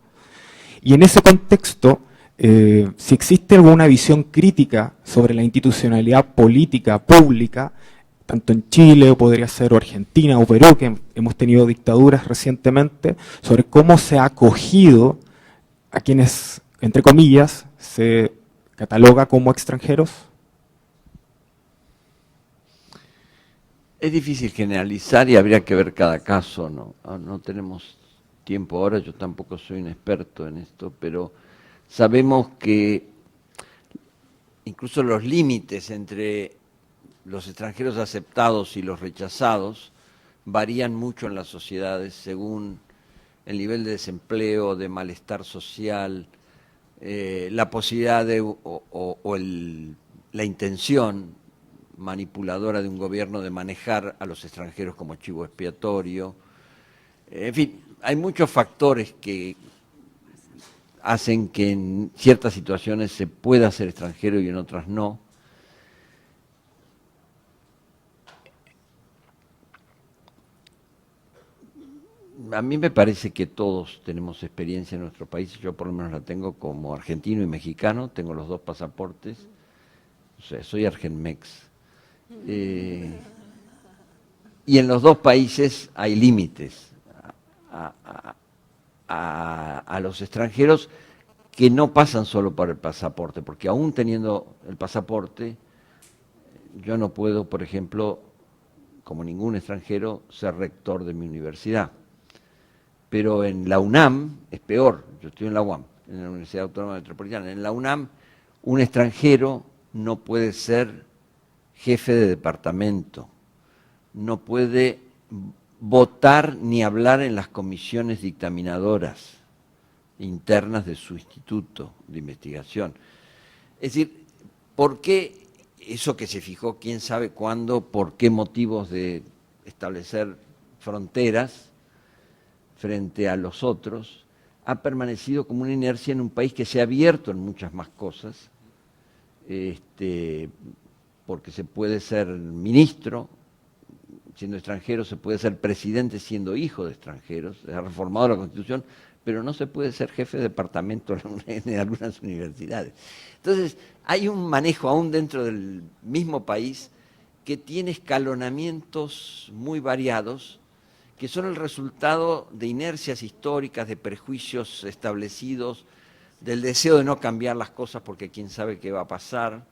Speaker 8: Y en ese contexto, si existe alguna visión crítica sobre la institucionalidad política pública, tanto en Chile, o podría ser o Argentina o Perú, que hemos tenido dictaduras recientemente, sobre cómo se ha acogido a quienes, entre comillas, se cataloga como extranjeros.
Speaker 2: Es difícil generalizar y habría que ver cada caso, ¿no? No tenemos tiempo ahora, yo tampoco soy un experto en esto, pero sabemos que incluso los límites entre los extranjeros aceptados y los rechazados varían mucho en las sociedades según el nivel de desempleo, de malestar social, la posibilidad de, la intención manipuladora de un gobierno de manejar a los extranjeros como chivo expiatorio. En fin, hay muchos factores que hacen que en ciertas situaciones se pueda ser extranjero y en otras no. A mí me parece que todos tenemos experiencia en nuestro país, yo por lo menos la tengo como argentino y mexicano, tengo los dos pasaportes, o sea, soy argenmex. Y en los dos países hay límites a los extranjeros que no pasan solo por el pasaporte, porque aún teniendo el pasaporte, yo no puedo, por ejemplo, como ningún extranjero, ser rector de mi universidad. Pero en la UNAM es peor, yo estoy en la UAM, en la Universidad Autónoma Metropolitana. En la UNAM, un extranjero no puede ser jefe de departamento, no puede votar ni hablar en las comisiones dictaminadoras internas de su instituto de investigación. Es decir, ¿por qué eso que se fijó, quién sabe cuándo, por qué motivos de establecer fronteras frente a los otros, ha permanecido como una inercia en un país que se ha abierto en muchas más cosas, porque se puede ser ministro siendo extranjero, se puede ser presidente siendo hijo de extranjeros, se ha reformado la Constitución, pero no se puede ser jefe de departamento en algunas universidades. Entonces, hay un manejo aún dentro del mismo país que tiene escalonamientos muy variados, que son el resultado de inercias históricas, de prejuicios establecidos, del deseo de no cambiar las cosas porque quién sabe qué va a pasar,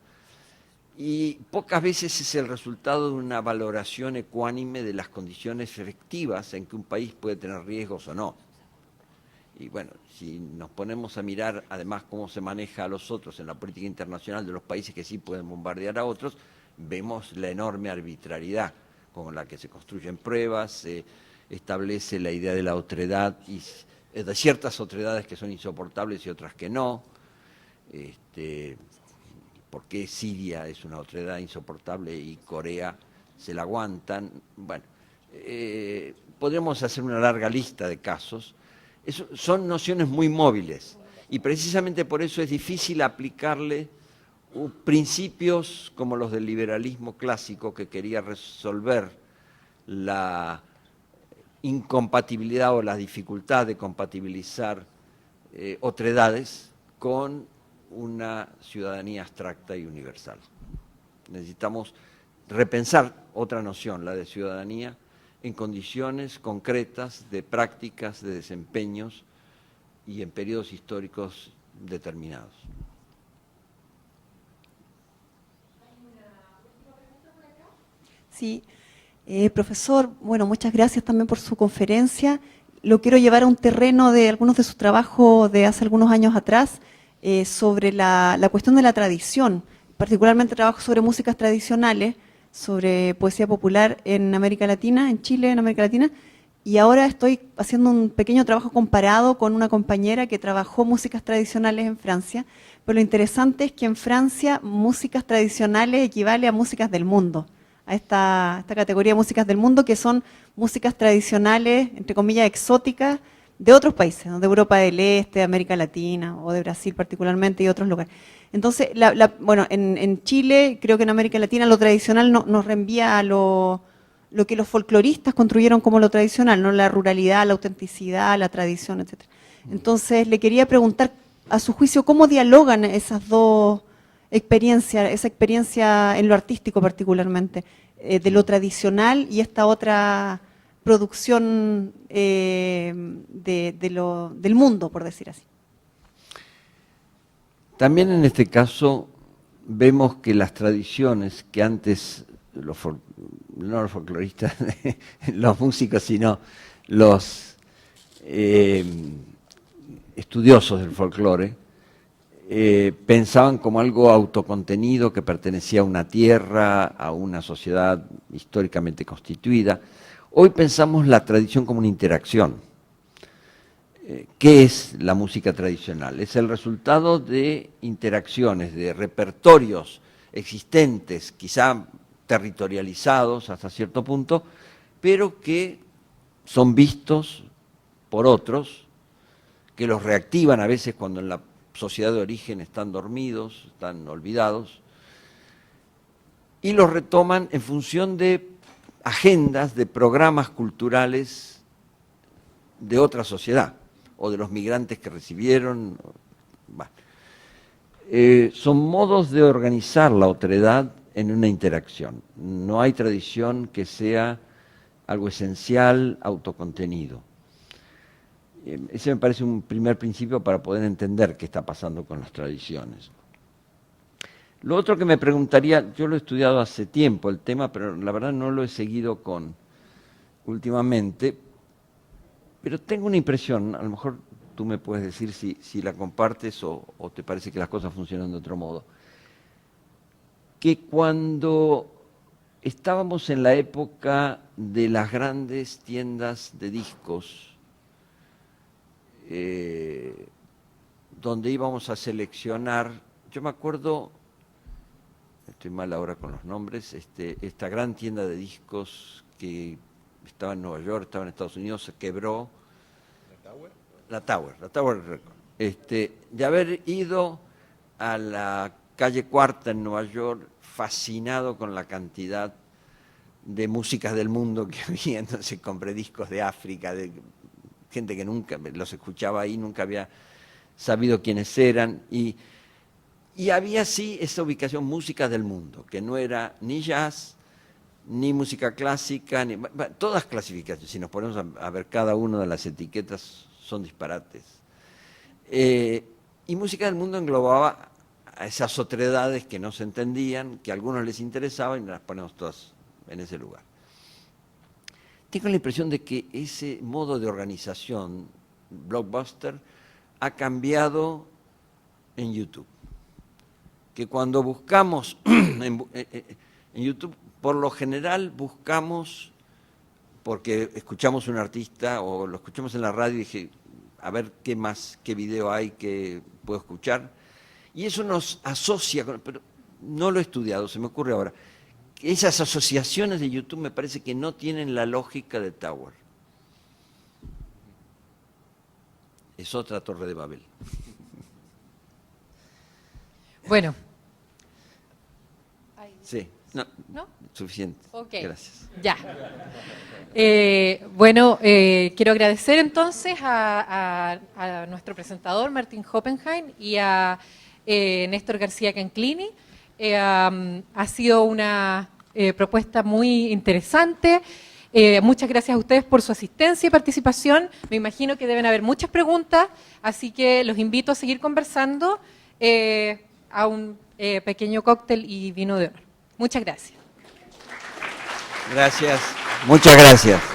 Speaker 2: y pocas veces es el resultado de una valoración ecuánime de las condiciones efectivas en que un país puede tener riesgos o no. Y bueno, si nos ponemos a mirar además cómo se maneja a los otros en la política internacional de los países que sí pueden bombardear a otros, vemos la enorme arbitrariedad con la que se construyen pruebas, se establece la idea de la otredad y de ciertas otredades que son insoportables y otras que no. por qué Siria es una otredad insoportable y Corea se la aguantan. Bueno, podríamos hacer una larga lista de casos. Son nociones muy móviles y precisamente por eso es difícil aplicarle principios como los del liberalismo clásico, que quería resolver la incompatibilidad o la dificultad de compatibilizar otredades con una ciudadanía abstracta y universal. Necesitamos repensar otra noción, la de ciudadanía, en condiciones concretas de prácticas, de desempeños y en periodos históricos determinados.
Speaker 9: Sí, profesor, bueno, muchas gracias también por su conferencia. Lo quiero llevar a un terreno de algunos de sus trabajos de hace algunos años atrás, sobre la cuestión de la tradición. Particularmente trabajo sobre músicas tradicionales, sobre poesía popular en América Latina, en Chile, en América Latina, y ahora estoy haciendo un pequeño trabajo comparado con una compañera que trabajó músicas tradicionales en Francia, pero lo interesante es que en Francia músicas tradicionales equivale a músicas del mundo, a esta categoría de músicas del mundo, que son músicas tradicionales, entre comillas, exóticas, de otros países, ¿no? De Europa del Este, de América Latina, o de Brasil particularmente, y otros lugares. Entonces, bueno, en Chile, creo que en América Latina, lo tradicional nos reenvía a lo que los folcloristas construyeron como lo tradicional, ¿no? La ruralidad, la autenticidad, la tradición, etc. Entonces, le quería preguntar, a su juicio, ¿cómo dialogan esas dos experiencias, esa experiencia en lo artístico particularmente, de lo tradicional y esta otra producción del mundo, por decir así?
Speaker 2: También en este caso vemos que las tradiciones que antes, no los folcloristas, los músicos, sino los estudiosos del folclore, pensaban como algo autocontenido que pertenecía a una tierra, a una sociedad históricamente constituida. Hoy pensamos la tradición como una interacción. ¿Qué es la música tradicional? Es el resultado de interacciones, de repertorios existentes, quizá territorializados hasta cierto punto, pero que son vistos por otros, que los reactivan a veces cuando en la sociedad de origen están dormidos, están olvidados, y los retoman en función de agendas, de programas culturales de otra sociedad, o de los migrantes que recibieron. Son modos de organizar la otredad en una interacción. No hay tradición que sea algo esencial, autocontenido. Ese me parece un primer principio para poder entender qué está pasando con las tradiciones. Lo otro que me preguntaría, yo lo he estudiado hace tiempo el tema, pero la verdad no lo he seguido últimamente, pero tengo una impresión, a lo mejor tú me puedes decir si la compartes o te parece que las cosas funcionan de otro modo, que cuando estábamos en la época de las grandes tiendas de discos, donde íbamos a seleccionar, yo me acuerdo, estoy mal ahora con los nombres, esta gran tienda de discos que estaba en Nueva York, estaba en Estados Unidos, se quebró. ¿La Tower? La Tower Record. De haber ido a la calle Cuarta en Nueva York, fascinado con la cantidad de músicas del mundo que había, entonces compré discos de África, de gente que nunca los escuchaba ahí, nunca había sabido quiénes eran, y había sí esa ubicación, música del mundo, que no era ni jazz, ni música clásica, ni todas clasificaciones. Si nos ponemos a ver cada una de las etiquetas, son disparates. Y música del mundo englobaba a esas otredades que no se entendían, que a algunos les interesaban, y las ponemos todas en ese lugar. Tengo la impresión de que ese modo de organización, Blockbuster, ha cambiado en YouTube. Que cuando buscamos en YouTube, por lo general buscamos, porque escuchamos un artista o lo escuchamos en la radio y dije, a ver qué video hay que puedo escuchar, Y eso nos asocia, pero no lo he estudiado, se me ocurre ahora. Esas asociaciones de YouTube me parece que no tienen la lógica de Tower. Es otra Torre de Babel.
Speaker 3: Bueno.
Speaker 2: Sí, no,
Speaker 3: ¿No?
Speaker 2: suficiente.
Speaker 3: Ok.
Speaker 2: Gracias.
Speaker 3: Ya. Quiero agradecer entonces a nuestro presentador, Martín Hoppenheim, y a Néstor García Canclini. Ha sido una propuesta muy interesante. Muchas gracias a ustedes por su asistencia y participación. Me imagino que deben haber muchas preguntas, así que los invito a seguir conversando a un pequeño cóctel y vino de honor. Muchas gracias.
Speaker 2: Gracias. Muchas gracias.